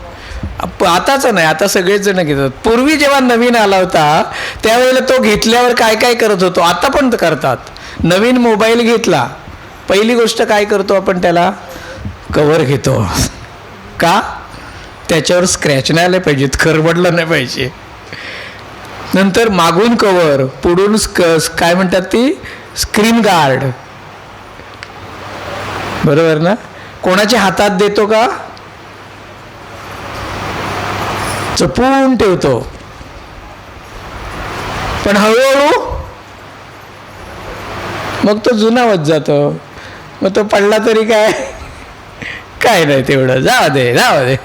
आताच नाही, आता सगळेच जण घेतात. पूर्वी जेव्हा नवीन आला होता त्यावेळेला तो घेतल्यावर काय काय करत होतो, आता पण करतात. नवीन मोबाईल घेतला, पहिली गोष्ट काय करतो आपण? त्याला कव्हर घेतो. का? त्याच्यावर स्क्रॅच नाही आले पाहिजेत, खरबडलं नाही पाहिजे. नंतर मागून कव्हर, पुढून काय म्हणतात ती, स्क्रीन गार्ड. बरोबर ना? कोणाच्या हातात देतो का? जपून ठेवतो. पण हळूहळू मग तो जुना होत जातो. मग तो पडला तरी काय नाही, तेवढं जाऊ दे.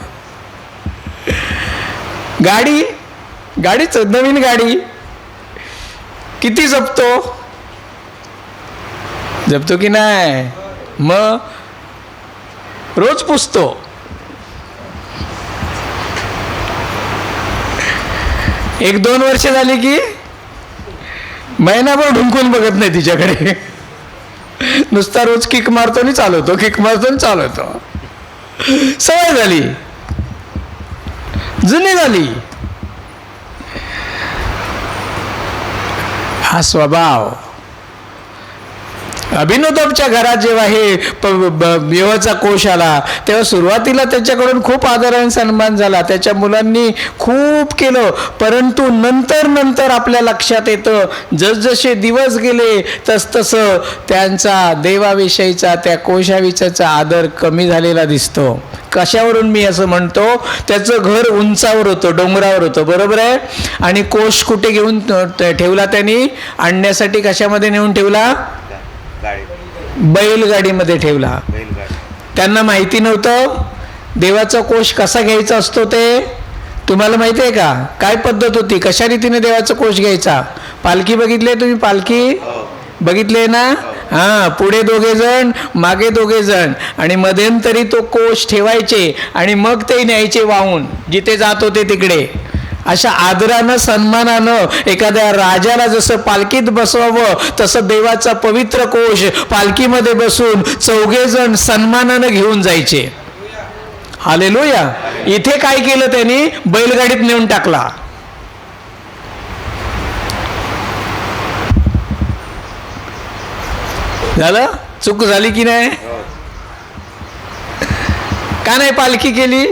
गाडीच नवीन गाडी किती जपतो की नाही? मग रोज पुसतो. 1-2 वर्ष झाली की महिनाभर ढुंकून बघत नाही तिच्याकडे. नुसता रोज किक मारतो आणि चालवतो. सवय झाली, जुनी झाली. हा स्वभाव. अभिनदाबच्या घरात जेव्हा हे देवाचा कोष आला तेव्हा सुरुवातीला त्याच्याकडून खूप आदर आणि सन्मान झाला, त्याच्या मुलांनी खूप केलं. परंतु नंतर आपल्या लक्षात येतं, जसजसे दिवस गेले तसतसं त्यांचा देवाविषयीचा, त्या कोशाविषयीचा आदर कमी झालेला दिसतो. कशावरून मी असं म्हणतो? त्याचं घर उंचावर होतं, डोंगरावर होतं. बरोबर आहे. आणि कोश कुठे घेऊन ठेवला त्यांनी? आणण्यासाठी कशामध्ये नेऊन ठेवला? बैलगाडीमध्ये ठेवला. त्यांना माहिती नव्हतं देवाचा कोष कसा घ्यायचा असतो. ते तुम्हाला माहिती आहे का काय पद्धत होती, कशा रीतीने देवाचा कोश घ्यायचा? पालखी बघितली तुम्ही? पालखी बघितले ना? हां, पुढे 2 जण, मागे 2 जण, आणि मध्यंतरी तो कोश ठेवायचे आणि मग ते न्यायचे वाहून जिथे जात होते तिकडे. अशा आदरानं सन्मानानं एखाद्या राजाला जसं पालखीत बसवावं तसं देवाचा पवित्र कोश पालखीमध्ये बसून 4 जण सन्मानानं घेऊन जायचे. हालेलुया. इथे काय केलं त्यांनी? बैलगाडीत नेऊन टाकला. झालं? चूक झाली की नाही? का नाही पालखी केली?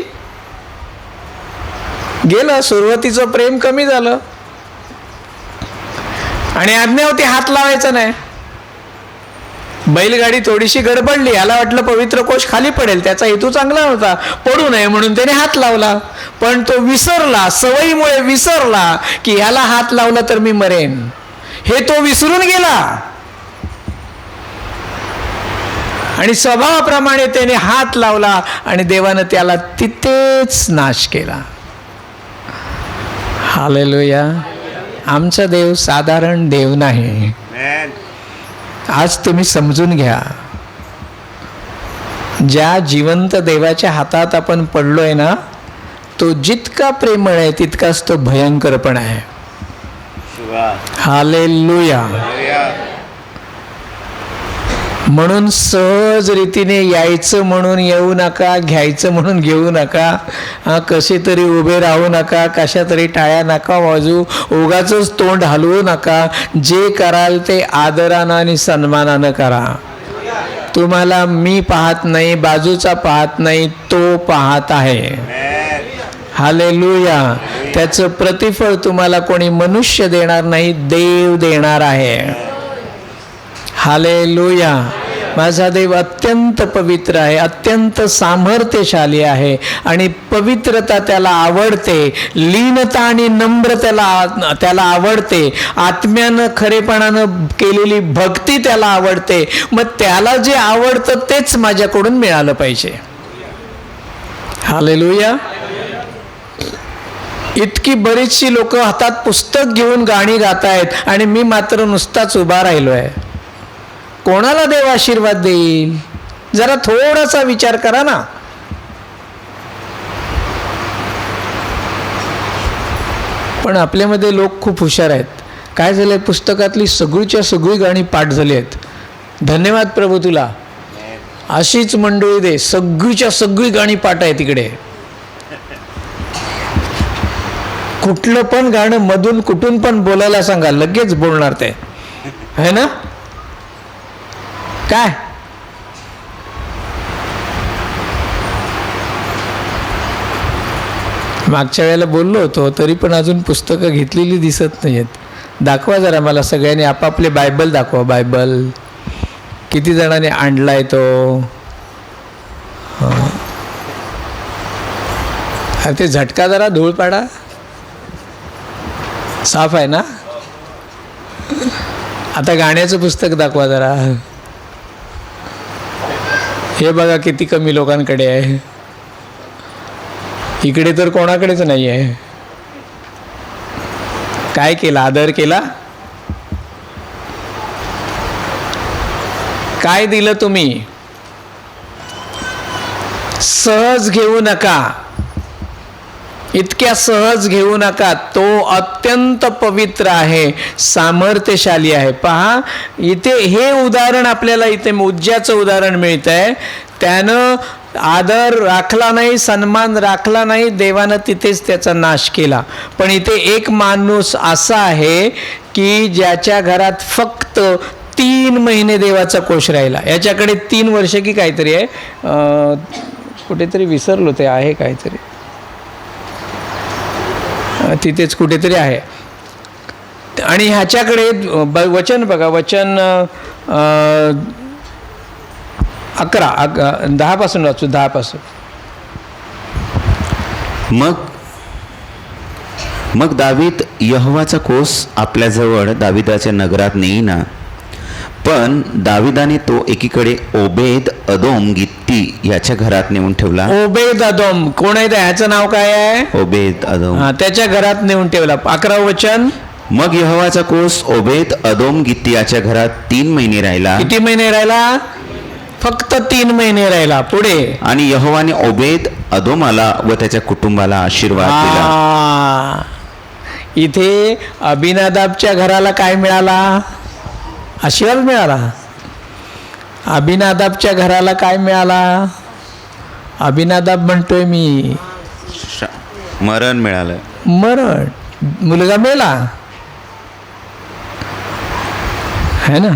गेलं, सुरुवातीचं प्रेम कमी झालं. आणि आज्ञा होती हात लावायचा नाही. बैलगाडी थोडीशी गडबडली, याला वाटलं पवित्र कोश खाली पडेल, त्याचा हेतू चांगला होता, पडू नये म्हणून त्याने हात लावला. पण तो विसरला, सवयीमुळे विसरला की ह्याला हात लावला तर मी मरेन, हे तो विसरून गेला. आणि स्वभावाप्रमाणे त्याने हात लावला आणि देवानं त्याला तिथेच नाश केला. हालेलुया. आमचा देव साधारण देव नाही. आज तुम्ही समजून घ्या, ज्या जिवंत देवाच्या हातात आपण पडलोय ना, तो जितका प्रेमळ आहे तितकाच तो भयंकर पण आहे. हालेलुया. म्हणून सहज रीतीने यायचं म्हणून येऊ नका, घ्यायचं म्हणून घेऊ नका, कसे तरी उभे राहू नका, कशा तरी टाळ्या नका वाजू, उगाचच तोंड हलवू नका. जे कराल ते आदरानं आणि सन्मानानं करा. तुम्हाला मी पाहत नाही, बाजूचा पाहत नाही, तो पाहत आहे. हालेलुया. त्याचं प्रतिफळ तुम्हाला कोणी मनुष्य देणार नाही, देव देणार आहे. हालेलुया. माझा देव अत्यंत पवित्र आहे, अत्यंत सामर्थ्यशाली आहे आणि पवित्रता त्याला आवडते. लीनता आणि नम्र त्याला आवडते. आत्म्यानं खरेपणानं केलेली भक्ती त्याला आवडते. मग त्याला जे आवडतं तेच माझ्याकडून मिळालं पाहिजे. हालेलुया. इतकी बरीचशी लोक हातात पुस्तक घेऊन गाणी गातायत आणि मी मात्र नुसताच उभा राहिलो आहे. कोणाला देव आशीर्वाद देईल? जरा थोडासा विचार करा ना. पण आपल्यामध्ये लोक खूप हुशार आहेत. काय झालंय? पुस्तकातली सगळीच्या सगळी गाणी पाठ झाली आहेत. धन्यवाद प्रभू तुला, अशीच मंडळी दे. सगळीच्या सगळी गाणी पाठ आहे तिकडे. कुठलं पण गाणं मधून कुठून पण बोलायला सांगा, लगेच बोलणार ते, है ना? काय मागच्या वेळेला बोललो होतो, तरी पण अजून पुस्तकं घेतलेली दिसत नाहीत. दाखवा जरा मला सगळ्यांनी आपापले बायबल दाखवा. बायबल किती जणांनी आणलाय तो? ते झटका जरा धूळ पाडा. साफ आहे ना? आता गाण्याचं पुस्तक दाखवा जरा. हे बघा किती कमी लोकांकडे आहे. इकडे तर कोणाकडेच नाही आहे. काय केला? आदर केला? काय दिलं तुम्ही? सहज घेऊ नका, इतक्या सहज घेऊ नका. तो अत्यंत पवित्र आहे, सामर्थ्यशाली आहे. पहा इथे हे उदाहरण आपल्याला, इथे उज्ज्याचं उदाहरण मिळत आहे. त्यानं आदर राखला नाही, सन्मान राखला नाही, देवानं तिथेच त्याचा नाश केला. पण इथे एक माणूस असा आहे की ज्याच्या घरात फक्त 3 महिने देवाचा कोश राहिला. याच्याकडे 3 वर्ष की काहीतरी आहे, कुठेतरी विसरलो ते आहे काहीतरी, तिथेच कुठेतरी आहे. आणि ह्याच्याकडे वचन बघा, वचन 10 पासून वाचू. 10 पासून. मग दावीद यहोवाचा कोस आपल्याजवळ दाविदाच्या नगरात नेईना, पण दाविदाने तो एकीकडे ओबेद अदोम गित्ती याच्या घरात नेऊन ठेवला. ओबेद अदोम कोण आहे? ह्याचं नाव काय आहे? ओबेद अदोम. हा, त्याच्या घरात नेऊन ठेवला. 11 वचन. मग यहोवाचा कोस ओबेद अदोम गित्ती याच्या घरात 3 महिने राहिला. किती महिने राहिला? फक्त 3 महिने राहिला. पुढे. आणि यहोवाने ओबेद अदोमाला व त्याच्या कुटुंबाला आशीर्वाद दिला. इथे अभिनादाबच्या घराला काय मिळाला? आशीर्वाद मिळाला. अभिनादाबच्या घराला काय मिळाला? अभिनादाब म्हणतोय मी, मरण मिळालं. मरण. मुलगा मेला है ना.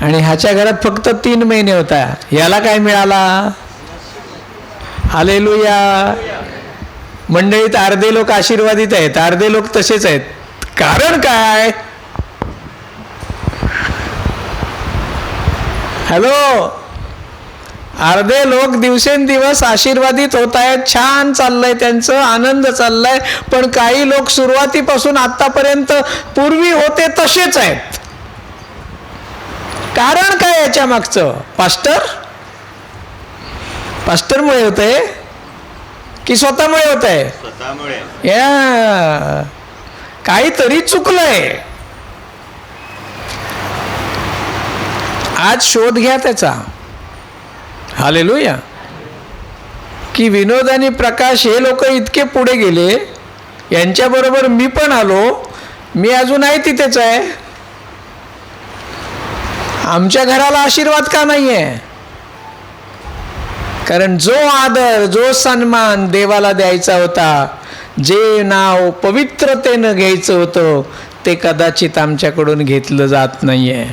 आणि ह्याच्या घरात फक्त 3 महिने होता. याला काय मिळाला? हालेलुया. मंडळीत अर्धे लोक आशीर्वादित आहेत, अर्धे लोक तसेच आहेत. कारण काय? हॅलो. अर्धे लोक दिवसेंदिवस आशीर्वादित होत आहेत, छान चाललंय त्यांचं, आनंद चाललाय. पण काही लोक सुरुवातीपासून आतापर्यंत पूर्वी होते तसेच आहेत. कारण काय याच्या मागचं? पास्टरमुळे होतंय की स्वतःमुळे होतंय? या काहीतरी चुकलंय. आज शोध घ्या त्याचा. हालेलुया. की विनोद आणि प्रकाश हे लोक इतके पुढे गेले, यांच्याबरोबर मी पण आलो, मी अजून आहे तिथेच आहे. आमच्या घराला आशीर्वाद का नाही आहे? कारण जो आदर, जो सन्मान देवाला द्यायचा होता, जे नाव पवित्रतेनं घ्यायचं होतं, ते कदाचित आमच्याकडून घेतलं जात नाही आहे.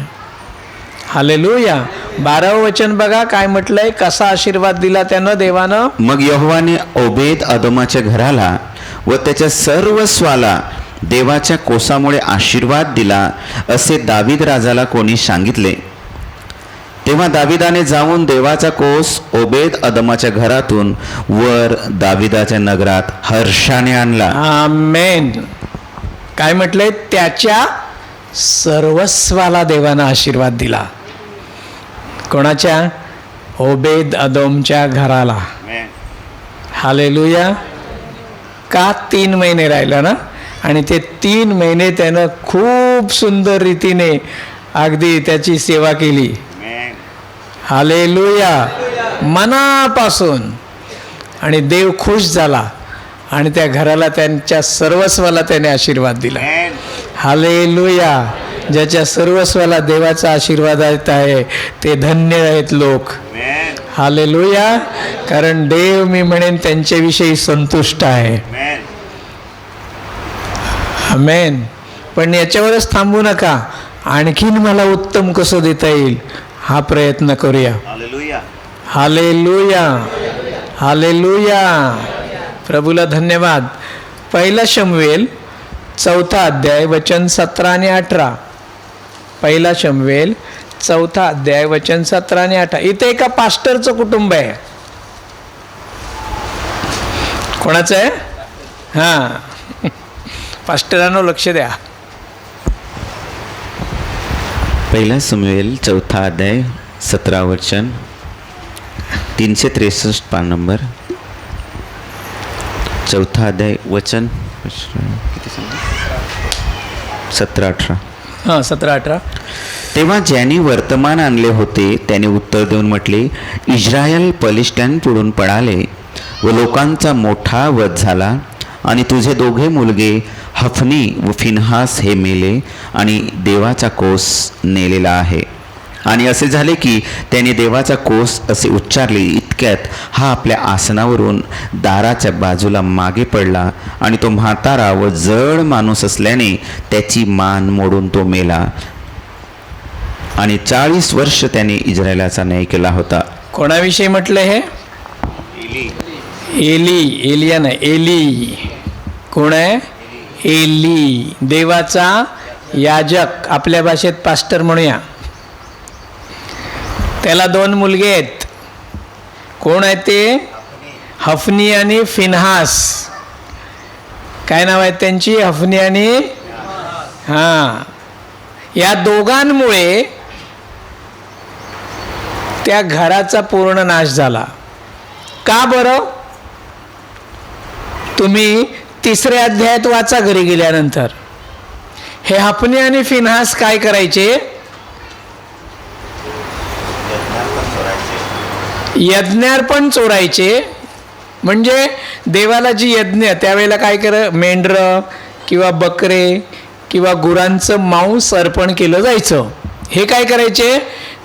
हालेलुया. 12वं वचन बघा काय म्हटलंय, कसा आशीर्वाद दिला त्यानं देवानं. मग यहोवाने ओबेद अदोमाच्या घराला व त्याच्या सर्वस्वाला देवाच्या कोसामुळे आशीर्वाद दिला, असे दावीद राजाला कोणी सांगितले. तेव्हा दाविदाने जाऊन देवाचा कोस ओबेद अदोमाच्या घरातून वर दाविदाच्या नगरात हर्षाने आणला. आमेन. काय म्हटलंय? त्याच्या सर्वस्वाला देवानं आशीर्वाद दिला. कोणाच्या? ओबेद अदोमच्या घराला. हालेलुया. का? 3 महिने राहिला ना. आणि ते 3 महिने त्यानं खूप सुंदर रीतीने अगदी त्याची सेवा केली. हालेलुया. मनापासून. आणि देव खुश झाला आणि त्या घराला, त्यांच्या सर्वस्वाला त्याने आशीर्वाद दिला. हालेलुया. ज्याच्या सर्वस्वाला देवाचा आशीर्वाद येत आहे ते धन्य आहेत लोक. हालेलुया. कारण देव, मी म्हणेन, त्यांच्याविषयी संतुष्ट आहे. आमेन. पण याच्यावरच थांबू नका. आणखीन मला उत्तम कसं देता येईल हा प्रयत्न करूया. हालेलुया. हालेलुया. प्रभूला धन्यवाद. 1 शमूएल 4 अध्याय वचन 17 आणि 18. 1 शमूएल 4 अध्याय वचन 17 आणि 18. इथे एका पास्टरचं कुटुंब आहे. कोणाचं आहे? हां, पास्टरांनो लक्ष द्या. 1 शमूएल 4 अध्याय 17 वचन, 363 पान नंबर. 4 अध्याय वचन 17-18. हां, 17-18. तेव्हा ज्यांनी वर्तमान आणले होते त्याने उत्तर देऊन म्हटले, इस्रायल पलिष्ठ्यांपुढून पळाले व लोकांचा मोठा वध झाला, आणि तुझे 2 मुलगे हफनी व फिनहास हे मेले, आणि देवाचा कोस नेलेला आहे. आणि असे झाले की त्याने देवाचा कोस असे उच्चारले, इतक्यात हा आपल्या आसनावरून दाराच्या बाजूला मागे पडला, आणि तो म्हातारा व जड माणूस असल्याने त्याची मान मोडून तो मेला. आणि 40 वर्ष त्याने इस्रायलाचा न्याय केला होता. कोणाविषयी म्हटलं हे? एली. एलिया नाही, एली. कोण आहे? एली. देवाचा याजक, आपल्या भाषेत पास्टर म्हणूया. त्याला 2 मुलगे आहेत. कोण आहेत ते? हफनी आणि फिनहास. काय नाव आहेत त्यांची? हफनी आणि, हां, या दोघांमुळे त्या घराचा पूर्ण नाश झाला. का बरं? तुम्ही 3ऱ्या अध्यायात वाचा घरी गेल्यानंतर. हे हफनी आणि फिनहास काय करायचे? यज्ञार्पण चोरायचे. म्हणजे देवाला जी यज्ञ त्यावेळेला काय मेंढरं किंवा बकरे किंवा गुरांचं मांस अर्पण केलं जायचं. हे काय करायचे?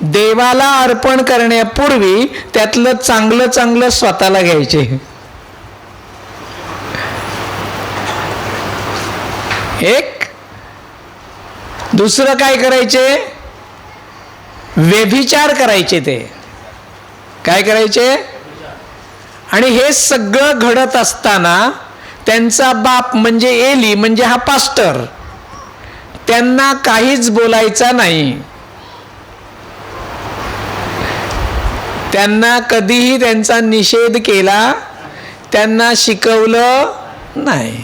देवाला अर्पण करण्यापूर्वी त्यातलं चांगलं चांगलं स्वतःला घ्यायचे. एक. दुसरं काय करायचे? व्यभिचार करायचे. ते काय करायचे? आणि हे सगळं घडत असताना त्यांचा बाप म्हणजे एली म्हणजे हा पास्टर त्यांना काहीच बोलायचा नाही. त्यांना कधीही त्यांचा निषेध केला, त्यांना शिकवलं नाही.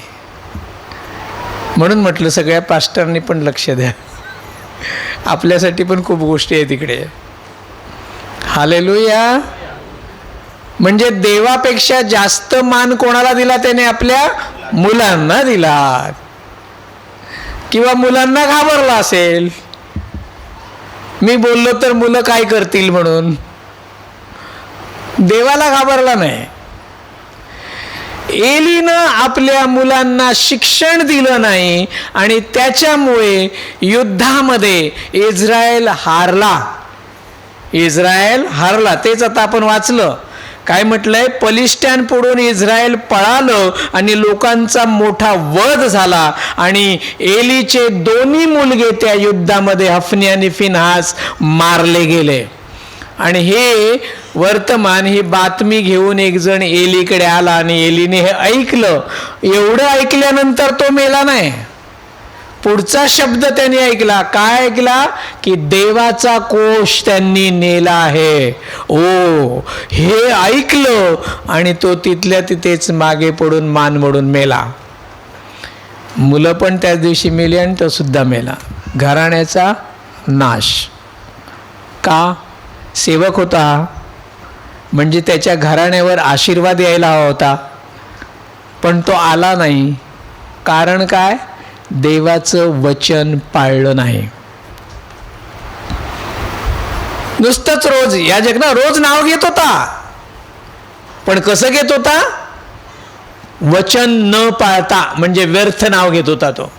म्हणून म्हटलं सगळ्या पास्टरनी पण लक्ष द्या, आपल्यासाठी पण खूप गोष्टी आहेत तिकडे. हालेलुया. म्हणजे देवापेक्षा जास्त मान कोणाला दिला त्याने? आपल्या मुलांना दिला. किंवा मुलांना घाबरला असेल, मी बोललो तर मुलं काय करतील म्हणून. देवाला घाबरला नाही. एलीनं आपल्या मुलांना शिक्षण दिलं नाही आणि त्याच्यामुळे युद्धामध्ये इस्रायल हारला. इस्रायल हारला. तेच आता आपण वाचलं. काय म्हटलंय? पलिष्ठ्यांपुढून इस्रायल पळालं आणि लोकांचा मोठा वध झाला आणि एलीचे दोन्ही मुलगे त्या युद्धामध्ये हफनी आणि फिनहास मारले गेले. आणि हे वर्तमान, ही बातमी घेऊन एक जण एलीकडे आला आणि एलीने हे ऐकलं. एवढं ऐकल्यानंतर तो मेला नाही. पुढचा शब्द त्यांनी ऐकला. काय ऐकला? की देवाचा कोश त्यांनी नेला आहे. ओ, हे ऐकलं आणि तो तिथल्या तिथेच मागे पडून मान मोडून मेला. मुलं पण त्याच दिवशी मेली आणि तो सुद्धा मेला. घराण्याचा नाश. का? सेवक होता म्हणजे त्याच्या घराण्यावर आशीर्वाद यायला हवा होता, पण तो आला नाही. कारण काय? देवाचं वचन पाळलं नाही. नुसतंच रोज या जगना रोज नाव घेत होता, पण कसं घेत होता? वचन न पाळता, म्हणजे व्यर्थ नाव घेत होता तो.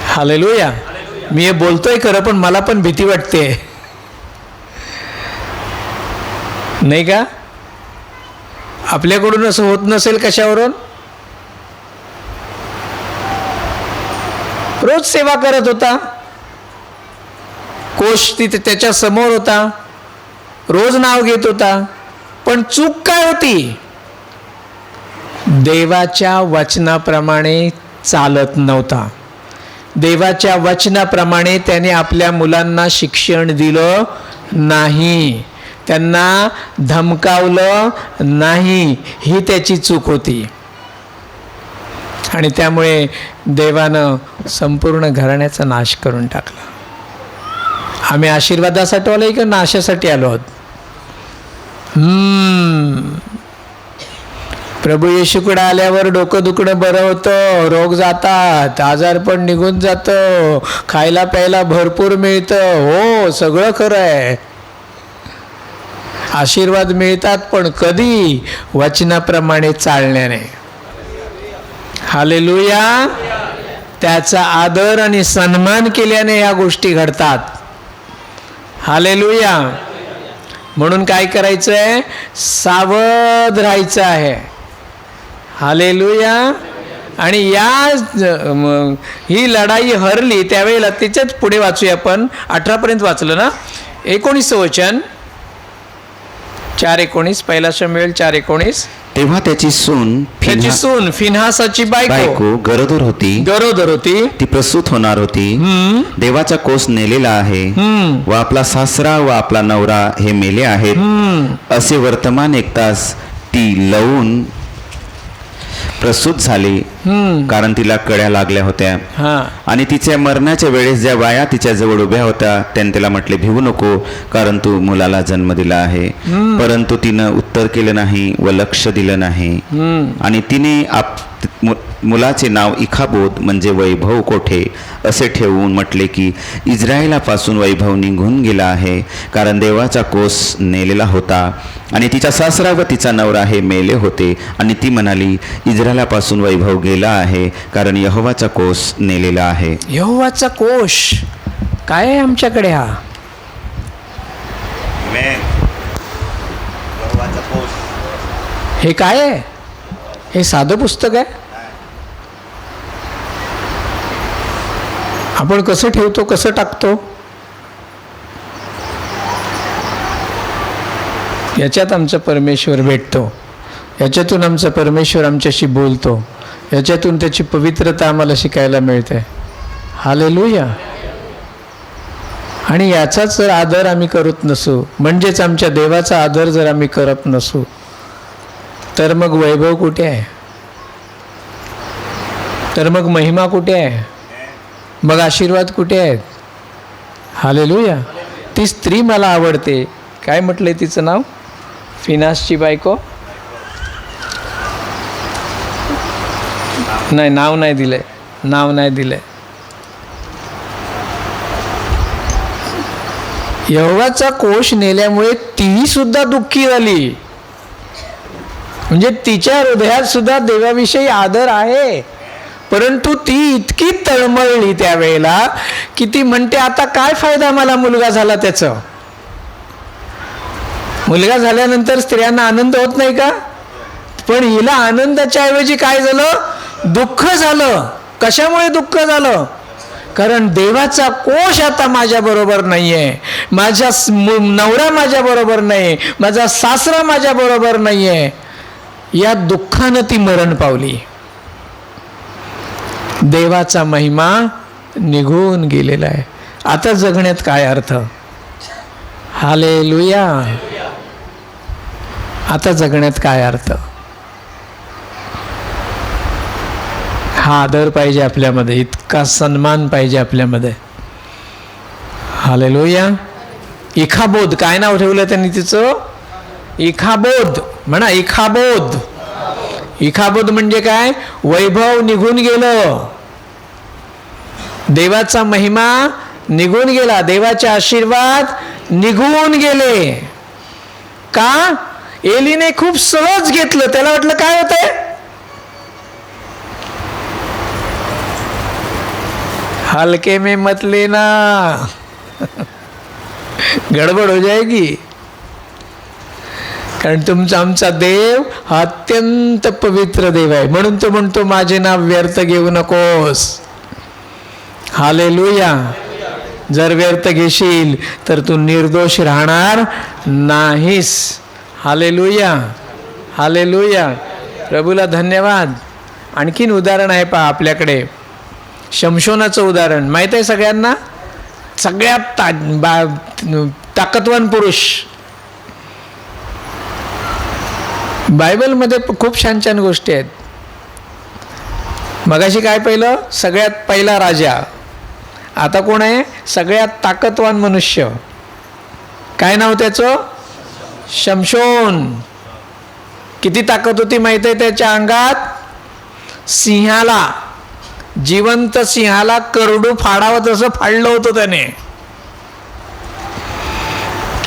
हालेलुया. मी हे बोलतोय खरं, पण मला पण भीती वाटते, नाही का? आपल्याकडून असं होत नसेल कशावरून? रोज सेवा करत होता, कोश तिथे त्याच्या समोर होता, रोज नाव घेत होता, पण चूक काय होती? देवाच्या वचनाप्रमाणे चालत नव्हता. देवाच्या वचनाप्रमाणे त्याने आपल्या मुलांना शिक्षण दिलं नाही, त्यांना धमकावलं नाही. ही त्याची चूक होती. आणि त्यामुळे देवानं संपूर्ण घराण्याचा नाश करून टाकला. आम्ही आशीर्वादासाठी आलोय की नाशासाठी आलो आहोत? प्रभू येशूकडे आल्यावर डोकं दुखणं बरं होतं, रोग जातात, आजारपण निघून जातं, खायला प्यायला भरपूर मिळतं. हो, सगळं खरं आहे. आशीर्वाद मिळतात, पण कधी? वचनाप्रमाणे चालण्याने. हालेलुया. त्याचा आदर आणि सन्मान केल्याने या गोष्टी घडतात. हालेलुया. म्हणून काय करायचंय? सावध राहायचं आहे. हालेलुया. आणि ही लढाई हरली त्यावेळेला, त्याच्याच पुढे वाचूया आपण. 18 पर्यंत वाचलं ना? 19 वचन 4:19, 1 शमूएल 4:19. तेव्हा त्याची सून फिनहासाची बायको गरोदर होती. ती प्रसूत होणार होती. देवाचा कोस नेलेला आहे व आपला सासरा व आपला नवरा हे मेले आहेत असे वर्तमान ऐकताच ती लवून प्रसूत झाली कारण तिला कड्या लागल्या होत्या. हा. आणि तिच्या मरणाच्या वेळेस ज्या बाया तिच्याजवळ उभ्या होत्या त्याने तिला म्हटले, भिवू नको, कारण तू मुलाला जन्म दिला आहे. परंतु तिनं उत्तर केलं नाही व लक्ष दिलं नाही. आणि तिने मुलाचे नाव इखाबोद म्हणजे वैभव कोठे असे ठेवून म्हटले की इस्रायलापासून वैभव निघून गेला आहे, कारण देवाचा कोस नेलेला होता. आणि तिचा सासरा व तिचा नवरा हे मेले होते. आणि ती म्हणाली, इस्रायलापासून वैभव गेला आहे, कारण यहोवाचा कोस नेलेला आहे. यहोवाचा कोश काय आहे आमच्याकडे? हा हे काय आहे? हे साधं पुस्तक आहे? आपण कसं ठेवतो, कसं टाकतो? याच्यात आमचा परमेश्वर भेटतो, याच्यातून आमचा परमेश्वर आमच्याशी बोलतो, याच्यातून त्याची पवित्रता आम्हाला शिकायला मिळते. हालेलुया. आणि याचाच जर आदर आम्ही करत नसू, म्हणजेच आमच्या देवाचा आदर जर आम्ही करत नसू, तर मग वैभव कुठे आहे? तर मग महिमा कुठे आहे? मग आशीर्वाद कुठे आहेत? हालेलुया. ती स्त्री मला आवडते. काय म्हटलंय तिचं नाव? फिनासची बायको? नाही, नाव नाही दिलंय, नाव नाही दिलंय. यहोवाचा कोश नेल्यामुळे ती सुद्धा दुःखी झाली. म्हणजे तिच्या हृदयात सुद्धा देवाविषयी आदर आहे, परंतु ती इतकी तळमळली त्यावेळेला की ती म्हणते, आता काय फायदा मला मुलगा झाला त्याचं? मुलगा झाल्यानंतर स्त्रियांना आनंद होत नाही का? पण हिला आनंदाच्या ऐवजी काय झालं? दुःख झालं. कशामुळे दुःख झालं? कारण देवाचा कोश आता माझ्या बरोबर नाहीये, माझा नवरा माझ्या बरोबर नाही, माझा सासरा माझ्या बरोबर नाहीये. या दुःखानं ती मरण पावली. देवाचा महिमा निघून गेलेला आहे. आता जगण्यात काय अर्थ? हालेलुया. आता जगण्यात काय अर्थ? हा आदर पाहिजे आपल्यामध्ये, इतका सन्मान पाहिजे आपल्यामध्ये. हालेलुया. इखाबोद, काय नाव ठेवलं त्यांनी तिचं? इखाबोद. म्हणा इखाबोद. इखाबोद म्हणजे काय? वैभव निघून गेलं, देवाचा महिमा निघून गेला, देवाचे आशीर्वाद निघून गेले. का? एलीने खूप सहज घेतलं. त्याला वाटलं काय होतंय? हलके में मत लेना, गडबड हो जाएगी. कारण तुमचा आमचा देव हा अत्यंत पवित्र देव आहे, म्हणून तो म्हणतो माझे नाव व्यर्थ घेऊ नकोस. हालेलुया. जर व्यर्थ घेशील तर तू निर्दोष राहणार नाहीस. हालेलुया. हालेलुया. प्रभूला धन्यवाद. आणखीन उदाहरण आहे पहा आपल्याकडे, शमशोनाचं उदाहरण माहीत आहे सगळ्यांना. सगळ्यात ताकदवान पुरुष. बायबलमध्ये खूप छान छान गोष्टी आहेत. मगाशी काय पहिलं? सगळ्यात पहिला राजा. आता कोण आहे? सगळ्यात ताकदवान मनुष्य. काय नाव त्याचं? शमशोन. किती ताकद होती माहिती आहे त्याच्या अंगात? सिंहाला, जिवंत सिंहाला करडू फाडावं तसं फाडलं होतं त्याने.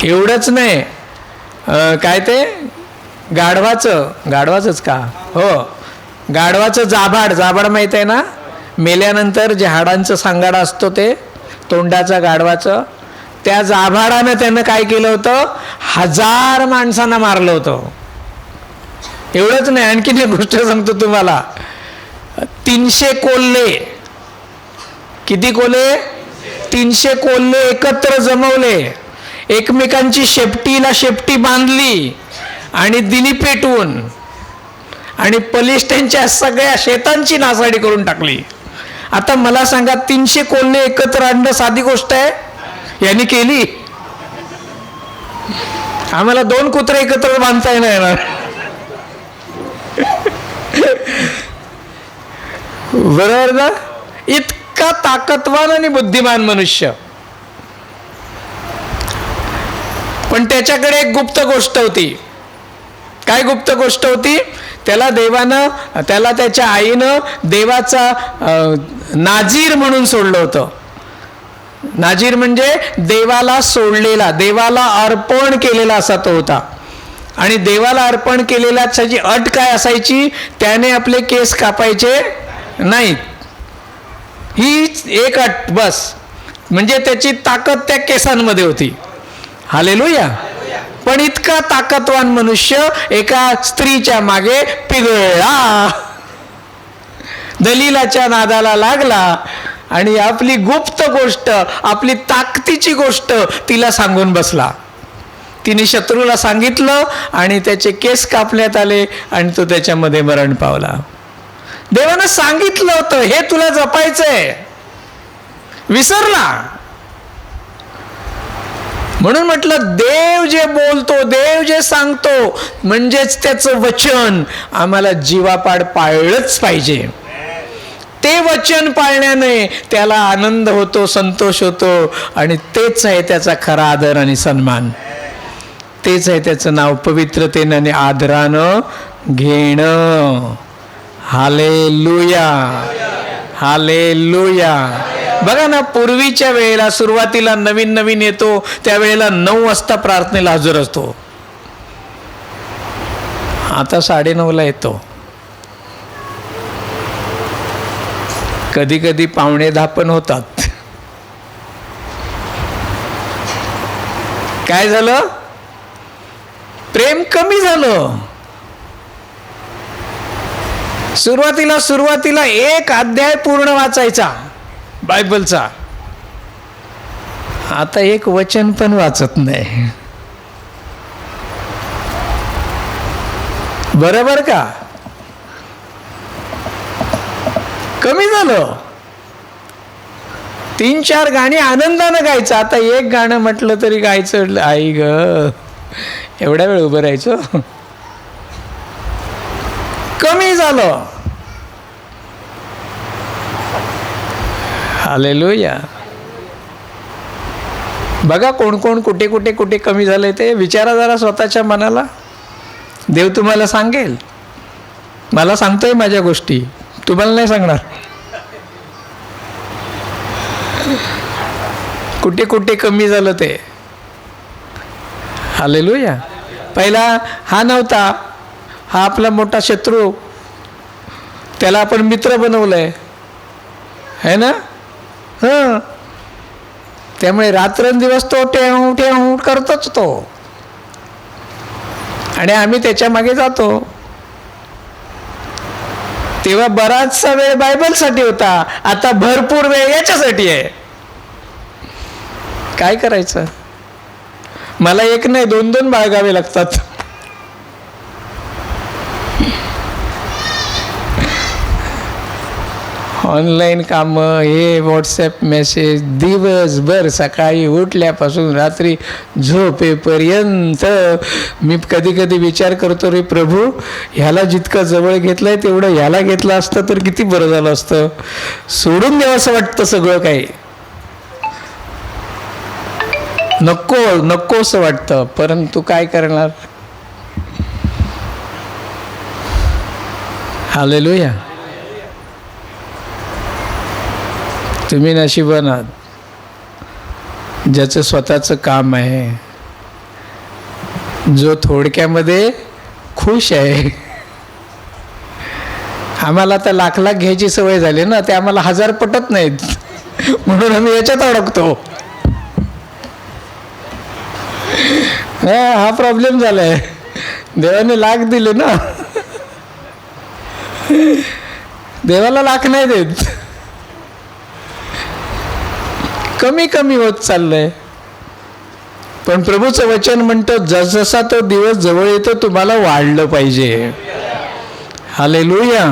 एवढंच नाही, काय ते गाढवाचंच का? हो, गाढवाचं जाभाड. जाभाड माहित आहे ना? मेल्यानंतर जे हाडांचं सांगाडा असतो ते, तोंडाचा गाढवाचं, त्या जाभाडानं त्यानं काय केलं होतं? 1000 माणसांना मारलं होतं. एवढंच नाही, आणखीन एक गोष्ट सांगतो तुम्हाला. 300 कोल्हे. किती कोल्हे? 300 कोल्हे एकत्र जमवले, एकमेकांची शेपटी बांधली आणि दिली पेटवून, आणि पलिष्ठांच्या सगळ्या शेतांची नासाडी करून टाकली. आता मला सांगा, 300 कोल्हे एकत्र आणणं साधी गोष्ट आहे? यांनी केली. आम्हाला 2 कुत्रे एकत्र बांधता येणार. बरोबर ना? इतका ताकदवान आणि बुद्धिमान मनुष्य, पण त्याच्याकडे एक गुप्त गोष्ट होती. काय गुप्त गोष्ट होती? त्याला त्याच्या आईनं देवाचा नाजीर म्हणून सोडलं होतं. नाजीर म्हणजे देवाला सोडलेला, देवाला अर्पण केलेला असा तो होता. आणि देवाला अर्पण केलेल्याची अट काय असायची? त्याने आपले केस कापायचे नाहीत. ही एक अट बस. म्हणजे त्याची ताकद त्या केसांमध्ये होती. हालेलुया. पण इतका ताकदवान मनुष्य एका स्त्रीच्या मागे पिघळला, दलीलाच्या नादाला लागला आणि आपली गुप्त गोष्ट, आपली ताकदीची गोष्ट तिला सांगून बसला. तिने शत्रूला सांगितलं आणि त्याचे केस कापण्यात आले आणि तो त्याच्यामध्ये मरण पावला. देवानं सांगितलं होतं हे तुला जपायचंय, विसरला. म्हणून म्हटलं देव जे बोलतो, देव जे सांगतो, म्हणजेच त्याचं वचन आम्हाला जीवापाड पाळलंच पाहिजे. ते वचन पाळण्याने त्याला आनंद होतो, संतोष होतो आणि तेच आहे त्याचा खरा आदर आणि सन्मान. तेच आहे त्याचं नाव पवित्रतेनं आणि आदरानं घेणं. Hallelujah, hallelujah. बघा ना, पूर्वीच्या वेळेला सुरुवातीला नवीन नवीन येतो त्यावेळेला 9 वाजता प्रार्थनेला हजर असतो. आता 9:30 येतो. कधी कधी 9:45 पण होतात. काय झालं? प्रेम कमी झालं. सुरुवातीला 1 अध्याय पूर्ण वाचायचा बायबलचा, आता 1 वचन पण वाचत नाही. बरोबर का? कमी झालं. 3-4 गाणी आनंदानं गायचं, आता 1 गाणं म्हटलं तरी गायचं. आई ग, एवढ्या वेळ उभं राहायचं. कमी झालं. हालेलुया. बघा कोण कोण कुठे कुठे कुठे कमी झाले ते विचारा जरा स्वतःच्या मनाला. देव तुम्हाला सांगेल. मला सांगतोय माझ्या गोष्टी, तुम्हाला नाही सांगणार. कुठे कुठे कमी झालं ते. हालेलुया. पहिला हा नव्हता, हा आपला मोठा शत्रू, त्याला आपण मित्र बनवलंय है ना. त्यामुळे रात्रंदिवस तो टेव टेव करतोच तो, आणि आम्ही त्याच्या मागे जातो. तेव्हा बराचसा वेळ बायबलसाठी होता, आता भरपूर वेळ याच्यासाठी आहे. काय करायचं? मला 1 नाही 2-2 बाळगावे लागतात. ऑनलाईन कामं, हे व्हॉट्सॲप मेसेज, दिवसभर सकाळी उठल्यापासून रात्री झोपेपर्यंत मी कधी कधी विचार करतो, रे प्रभू, ह्याला जितकं जवळ घेतलंय तेवढं ह्याला घेतलं असतं तर किती बरं झालं असतं. सोडून द्यावं असं वाटतं सगळं काही. नको असं वाटतं, परंतु काय करणार. हालेलुया. तुम्ही नशिबान आहात ज्याचं स्वतःचं काम आहे, जो थोडक्यामध्ये खुश आहे. आम्हाला आता लाख घ्यायची सवय झाली ना, ते आम्हाला 1000 पटत नाहीत, म्हणून आम्ही याच्यात अडकतो. हा प्रॉब्लेम झालाय. देवाने लाख दिले ना, देवाला लाख नाही देत. कमी कमी होत चाललंय. पण प्रभूचं वचन म्हणतं जसजसा तो दिवस जवळ येतो तुम्हाला वाढलं पाहिजे. हालेलुया.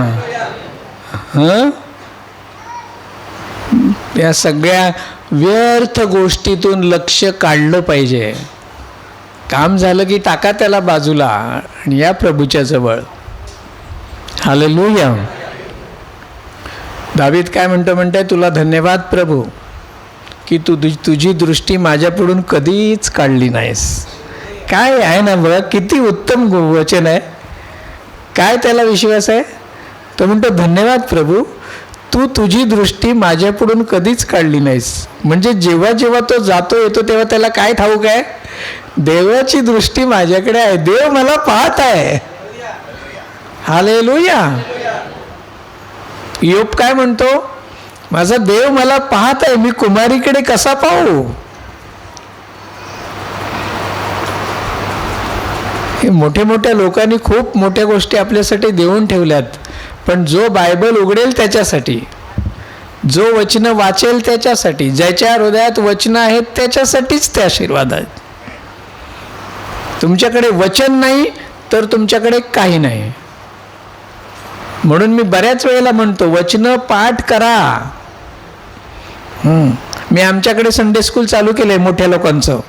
या सगळ्या व्यर्थ गोष्टीतून लक्ष काढलं पाहिजे. काम झालं की टाका त्याला बाजूला आणि या प्रभूच्या जवळ. हालेलुया. दावीद काय म्हणताय, तुला धन्यवाद प्रभू की तुझी दृष्टी माझ्यापुढून कधीच काढली नाहीस. काय आहे ना बघा, किती उत्तम वचन आहे. काय त्याला विश्वास आहे. तो म्हणतो धन्यवाद प्रभू, तुझी दृष्टी माझ्यापुढून कधीच काढली नाहीस. म्हणजे जेव्हा जेव्हा तो जातो येतो तेव्हा त्याला काय ठाऊक आहे, देवाची दृष्टी माझ्याकडे आहे, देव मला पाहत आहे. हालेलुया. योब काय म्हणतो, माझा देव मला पाहत आहे, मी कुमारीकडे कसा पाहू. हे मोठ्या मोठ्या लोकांनी खूप मोठ्या गोष्टी आपल्यासाठी देऊन ठेवल्यात, पण जो बायबल उघडेल त्याच्यासाठी, जो वचन वाचेल त्याच्यासाठी, ज्याच्या हृदयात वचन आहेत त्याच्यासाठीच ते आशीर्वाद आहेत. तुमच्याकडे वचन नाही तर तुमच्याकडे काही नाही. म्हणून मी बऱ्याच वेळेला म्हणतो वचन पाठ करा. मी आमच्याकडे संडे स्कूल चालू केलंय मोठ्या लोकांचं.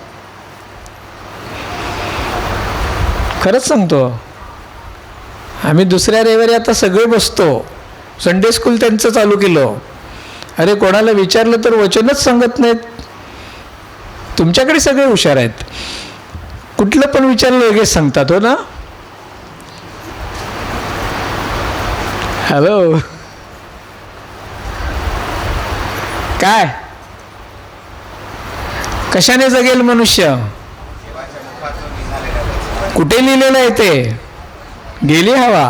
खरंच सांगतो, आम्ही दुसऱ्या रविवारी आता सगळे बसतो. संडे स्कूल त्यांचं चालू केलं. अरे कोणाला विचारलं तर वचनच सांगत नाहीत. तुमच्याकडे सगळे हुशार आहेत, कुठलं पण विचारलं लगेच सांगतात. हो ना. हॅलो. काय कशाने जगेल मनुष्य. कुठे लिहिलेलं आहे ते, गेली हवा.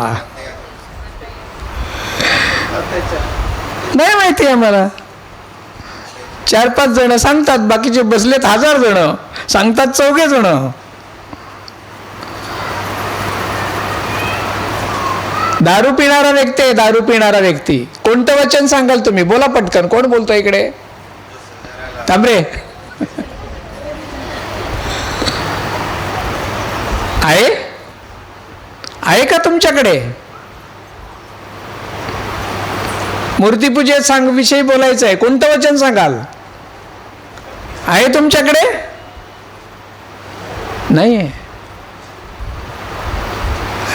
नाही माहिती आम्हाला. 4-5 जण सांगतात, बाकीचे बसलेत 1000 जण सांगतात, 4 जण. दारू पिणारा व्यक्ती आहे, दारू पिणारा व्यक्ती. कोणतं वचन सांगाल तुम्ही, बोला पटकन. कोण बोलतो इकडे. थांबरे आहे का तुमच्याकडे. मूर्तीपूजेत विषयी बोलायचं आहे, कोणतं वचन सांगाल. आहे तुमच्याकडे. नाही आहे.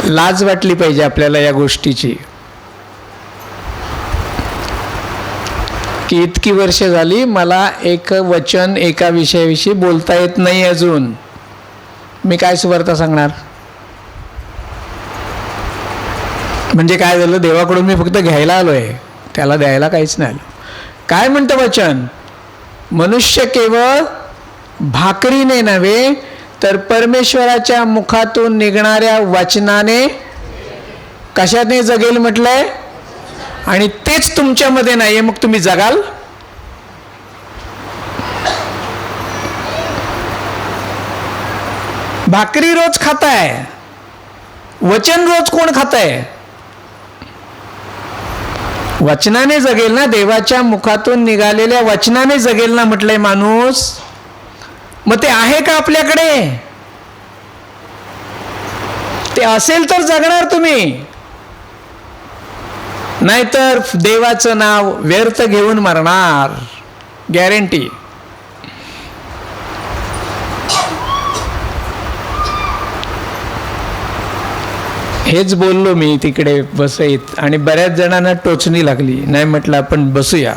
लाज वाटली पाहिजे आपल्याला या गोष्टीची, की इतकी वर्ष झाली मला एक वचन एका विषयाविषयी बोलता येत नाही अजून. मी काय सुवार्ता सांगणार. म्हणजे काय झालं, देवाकडून मी फक्त घ्यायला आलोय, त्याला द्यायला काहीच नाही आलं. काय म्हणतं वचन, मनुष्य केवळ भाकरीने नव्हे तर परमेश्वराच्या मुखातून निघणाऱ्या वचनाने कशाने जगेल म्हटलंय. आणि तेच तुमच्यामध्ये नाहीये, मग तुम्ही जगाल. भाकरी रोज खाताय, वचन रोज कोण खाताय. वचनाने जगेल ना, देवाच्या मुखातून निघालेल्या वचनाने जगेल ना म्हटलंय माणूस. मग ते आहे का आपल्याकडे. ते असेल तर जगणार तुम्ही, नाहीतर देवाचं नाव व्यर्थ घेऊन मरणार, गॅरंटी. हेच बोललो मी तिकडे बसईत, आणि बऱ्याच जणांना टोचणी लागली. नाही म्हटलं आपण बसूया,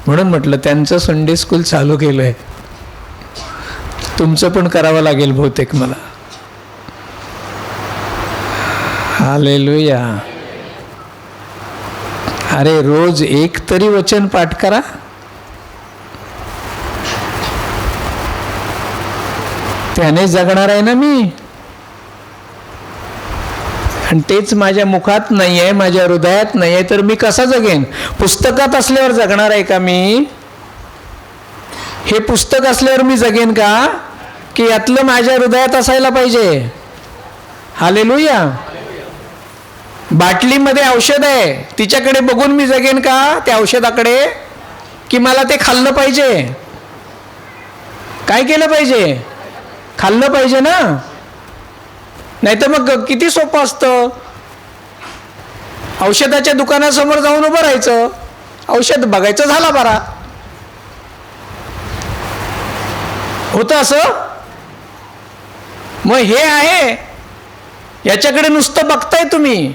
म्हणून म्हटलं त्यांचं संडे स्कूल चालू केलंय, तुमचं पण करावं लागेल बहुतेक मला. हालेलुया. अरे रोज एक तरी वचन पाठ करा. त्याने जगणार आहे ना मी. आणि तेच माझ्या मुखात नाही आहे, माझ्या हृदयात नाही आहे, तर मी कसा जगेन. पुस्तकात असल्यावर जगणार आहे का मी. हे पुस्तक असल्यावर मी जगेन का, की यातलं माझ्या हृदयात असायला पाहिजे. हालेलुया. बाटलीमध्ये औषध आहे, तिच्याकडे बघून मी जगेन का त्या औषधाकडे, की मला ते खाल्लं पाहिजे. काय केलं पाहिजे, खाल्लं पाहिजे ना. नाही तर मग किती सोपं असतं, औषधाच्या दुकानासमोर जाऊन उभं राहायचं, औषध बघायचं, झाला बरा. होतं असं. मग हे आहे, याच्याकडे नुसतं बघताय तुम्ही.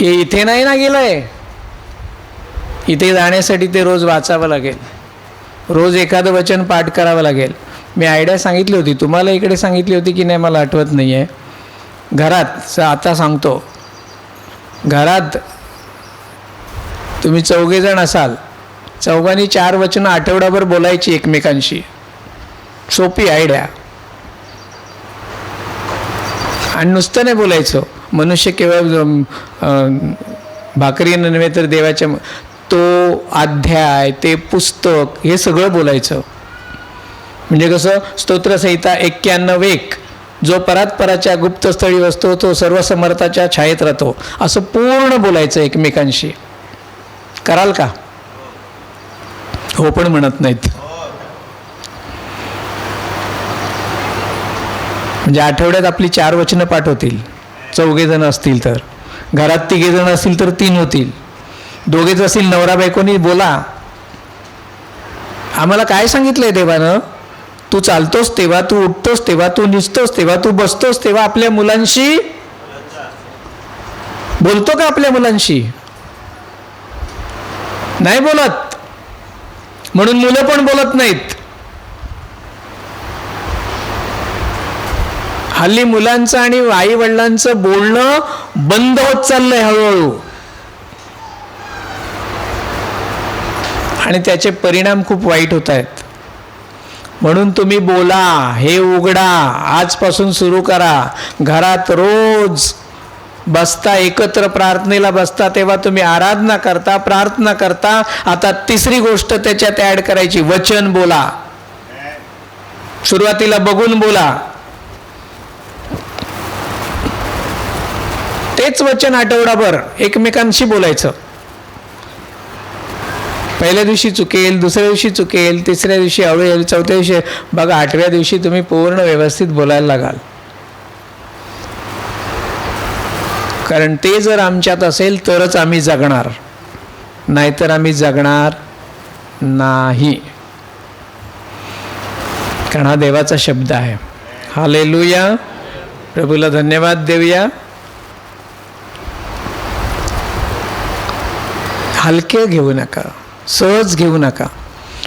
हे इथे नाही ना गेलंय, इथे जाण्यासाठी ते रोज वाचावं लागेल, रोज एखादं वचन पाठ करावं लागेल. मी आयडिया सांगितली होती तुम्हाला, इकडे सांगितली होती की नाही मला आठवत नाही आहे. घरात आता सांगतो, घरात तुम्ही 4 जण असाल, 4घांनी 4 वचनं आठवडाभर बोलायची एकमेकांशी. सोपी आयडिया. आणि नुसतं नाही बोलायचं, मनुष्य केवळ भाकरी नव्हे तर देवाच्या, तो अध्याय, ते पुस्तक, हे सगळं बोलायचं. म्हणजे कसं, स्तोत्रसंहिता 91 जो परात्पराच्या गुप्तस्थळी वसतो तो सर्व समर्थाच्या छायेत राहतो, असं पूर्ण बोलायचं एकमेकांशी. कराल का? हो पण म्हणत नाहीत. म्हणजे आठवड्यात आपली 4 वचनं पाठ होतील, 4 जण असतील तर. घरात 3 जण असतील तर 3 होतील. 2 असतील नवरा बायकोनी बोला. आम्हाला काय सांगितलंय देवानं? तू चालतोस तेव्हा, तू उठतोस तेव्हा, तू निसतोस तेव्हा, तू बसतोस तेव्हा आपल्या मुलांशी बोलतो का? आपल्या मुलांशी नाही बोलत, म्हणून मुलं पण बोलत नाहीत. हल्ली मुलांचं आणि आई वडिलांचं बोलणं बंद होत चाललंय हळूहळू, आणि त्याचे परिणाम खूप वाईट होत आहेत. म्हणून तुम्ही बोला, हे उघडा, आजपासून सुरू करा. घरात रोज बसता, एकत्र प्रार्थनेला बसता तेव्हा तुम्ही आराधना करता, प्रार्थना करता. आता 3री गोष्ट त्याच्यात ॲड करायची, वचन बोला. सुरुवातीला बघून बोला, तेच वचन आठवडाभर एकमेकांशी बोलायचं. पहिल्या दिवशी चुकेल, दुसऱ्या दिवशी चुकेल, 3ऱ्या दिवशी हळूहळू, 4थ्या दिवशी, बघा 8व्या दिवशी तुम्ही पूर्ण व्यवस्थित बोलायला लागाल. कारण ते जर आमच्यात असेल तरच आम्ही जगणार, नाहीतर आम्ही जगणार नाही. कारण हा देवाचा शब्द आहे. हालेलुया. प्रभूला धन्यवाद देऊया. हलके घेऊ नका, सहज घेऊ नका.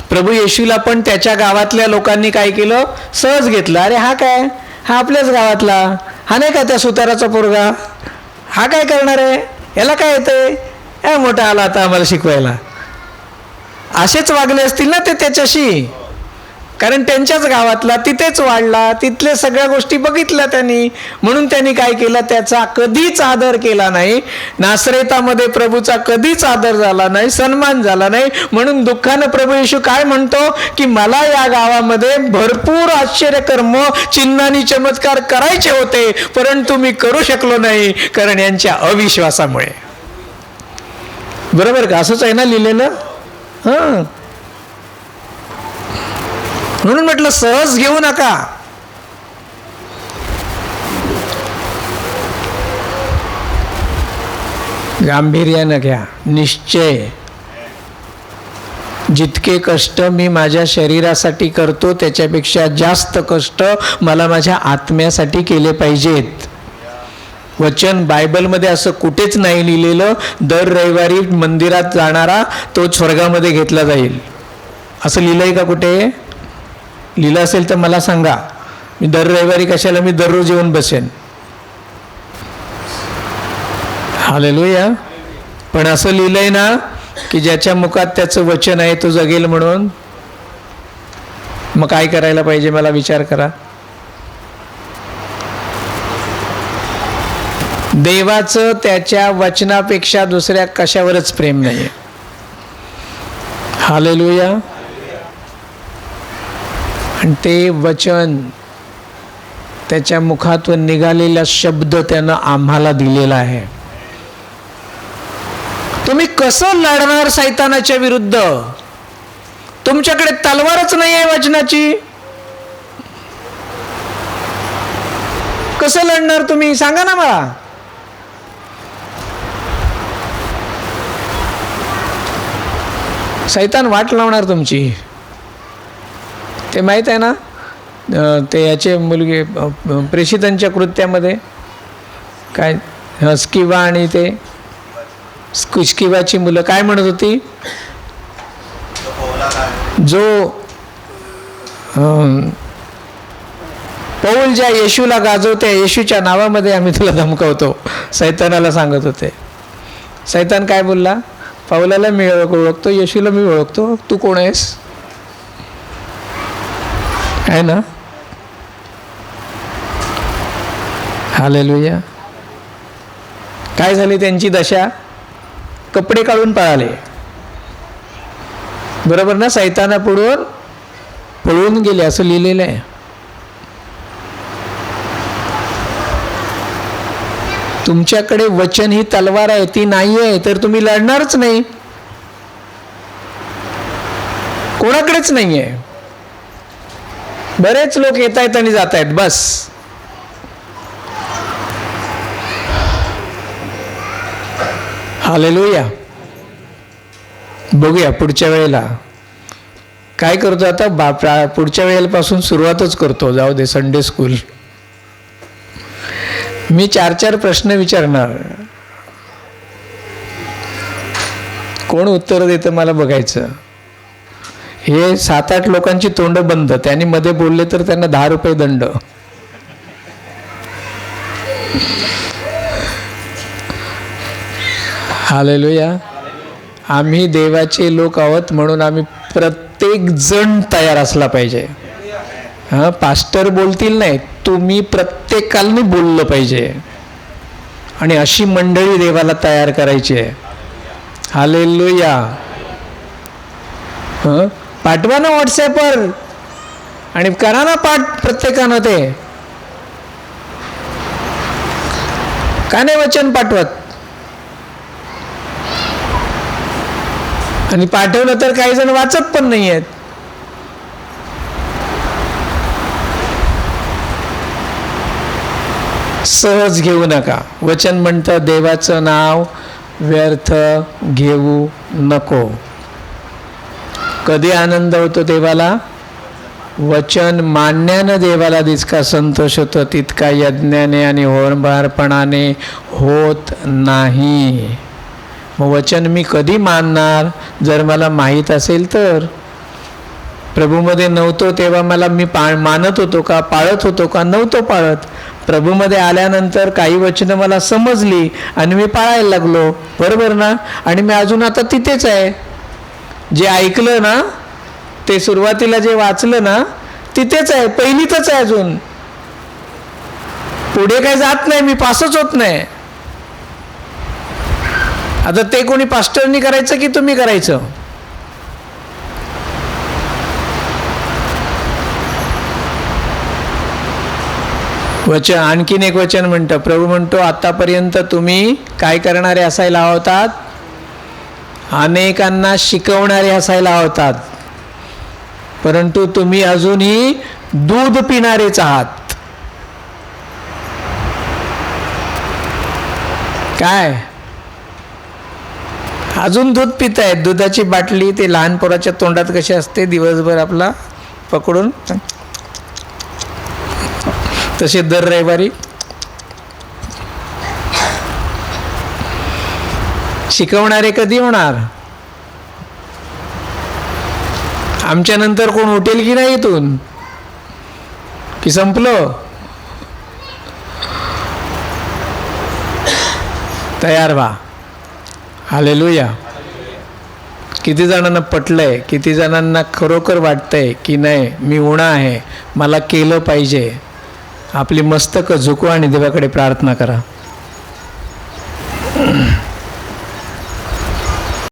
प्रभू येशूला पण त्याच्या गावातल्या लोकांनी काय केलं? सहज घेतलं. अरे हा काय, हा आपल्याच गावातला, हा नाही का त्या सुताराचा पोरगा, हा काय करणार आहे, याला काय येतंय, या मोठा आला आता आम्हाला शिकवायला. असेच वागले असतील ना ते त्याच्याशी, कारण त्यांच्याच गावातला, तिथेच वाढला, तिथल्या सगळ्या गोष्टी बघितल्या त्यांनी. म्हणून त्यांनी काय केलं? त्याचा कधीच आदर केला नाही. नासरेतामध्ये प्रभूचा कधीच आदर झाला नाही, सन्मान झाला नाही. म्हणून दुःखानं प्रभू येशू काय म्हणतो की मला या गावामध्ये भरपूर आश्चर्यकर्म, चिन्ह आणि चमत्कार करायचे होते, परंतु मी करू शकलो नाही, कारण यांच्या अविश्वासामुळे. बरोबर का? असंच आहे ना लिहिलेलं. हां, म्हणून म्हटलं सहज घेऊ नका. गांभीर्यानं घ्या, निश्चय. जितके कष्ट मी माझ्या शरीरासाठी करतो त्याच्यापेक्षा जास्त कष्ट मला माझ्या आत्म्यासाठी केले पाहिजेत. वचन बायबलमध्ये असं कुठेच नाही लिहिलेलं दर रविवारी मंदिरात जाणारा तो स्वर्गामध्ये घेतला जाईल, असं लिहिलंय का कुठे? लिहिलं असेल तर मला सांगा. मी दर रविवारी कशाला, मी दररोज येऊन बसेन. हालेलुया. पण असं लिहिलंय ना की ज्याच्या मुखात त्याचं वचन आहे तो जगेल म्हणून. मग काय करायला पाहिजे? मला विचार करा. देवाचं त्याच्या वचनापेक्षा दुसऱ्या कशावरच प्रेम नाही. हालेलुया. आणि ते वचन, त्याच्या मुखातून निघालेला शब्द त्यानं आम्हाला दिलेला आहे. तुम्ही कसं लढणार सैतानाच्या विरुद्ध? तुमच्याकडे तलवारच नाही आहे वचनाची. कसं लढणार तुम्ही? सांगा ना मला. सैतान वाट लावणार तुमची. ते माहीत आहे ना, ते याचे मुलगे प्रेषितांच्या कृत्यामध्ये काय स्किवा आणि ते स्किवाची मुलं काय म्हणत होती? जो पौल ज्या येशूला गाजवते, येशूच्या नावामध्ये आम्ही तुला धमकावतो, सैतानाला सांगत होते. सैतान काय बोलला? पौलाला मी ओळखतो, येशूला मी ओळखतो, तू कोण आहेस? आहे ना? हालेलुया. काय झाली त्यांची दशा? कपडे काढून पळाले. बरोबर ना? सैतानापुढून पळून गेले असं लिहिलेलं आहे. तुमच्याकडे वचन ही तलवार आहे, ती नाही आहे तर तुम्ही लढणारच नाही. कोणाकडेच नाही आहे. बरेच लोक येत आहेत आणि जात आहेत, बस. हालेलुया. बघूया पुढच्या वेळेला काय करतो. आता पुढच्या वेळेपासून सुरुवातच करतो. जाऊ दे, संडे स्कूल. मी 4 प्रश्न विचारणार. कोण उत्तर देतं मला बघायचं. हे 7-8 लोकांची तोंड बंद. त्यांनी मध्ये बोलले तर त्यांना 10 रुपये दंड. हालेलुया. आम्ही देवाचे लोक आहोत म्हणून आम्ही प्रत्येक जण तयार असला पाहिजे. हां, पास्टर बोलतील नाही, तुम्ही प्रत्येकाला बोललं पाहिजे. आणि अशी मंडळी देवाला तयार करायची आहे. हालेलुया. हां, पाठवा ना व्हॉट्सॲपवर आणि करा ना पाठ प्रत्येकानं. ते का नाही वचन पाठवत? आणि पाठवलं तर काही जण वाचत पण नाही आहेत. सहज घेऊ नका. वचन म्हणतं देवाचं नाव व्यर्थ घेऊ नको. कधी आनंद होतो देवाला? वचन मानण्यानं देवाला जितका संतोष होतो तितका यज्ञाने आणि होमबारपणाने होत नाही. मग वचन मी कधी मानणार? जर मला माहीत असेल तर. प्रभूमध्ये नव्हतो तेव्हा मी मानत होतो का, पाळत होतो का? नव्हतो पाळत. प्रभूमध्ये आल्यानंतर काही वचनं मला समजली आणि मी पाळायला लागलो. बरोबर ना? आणि मी अजून आता तिथेच आहे. जे ऐकलं ना, ते सुरुवातीला जे वाचलं ना, तिथेच आहे, पहिलीतच आहे. अजून पुढे काही जात नाही, मी पासच होत नाही. आता ते कोणी पास्टरनी करायचं की तुम्ही करायचं? वचन आणखीन एक वचन म्हणतं, प्रभू म्हणतो आतापर्यंत तुम्ही काय करणारे असायला होतात? अनेकांना शिकवणारे असायला होतात, परंतु तुम्ही अजूनही दूध पिणारेच आहात. काय अजून दूध पितायत? दुधाची बाटली ते लहान पोराच्या तोंडात कशी असते दिवसभर आपला पकडून, तसे दर रविवारी. शिकवणारे कधी होणार? आमच्या नंतर कोण उठेल की नाही इथून? की संपलं? तयार व्हा. हालेलुया. किती जणांना पटलंय? किती जणांना खरोखर वाटतंय की नाही मी उणा आहे, मला केलं पाहिजे? आपली मस्तकं झुकवा आणि देवाकडे प्रार्थना करा.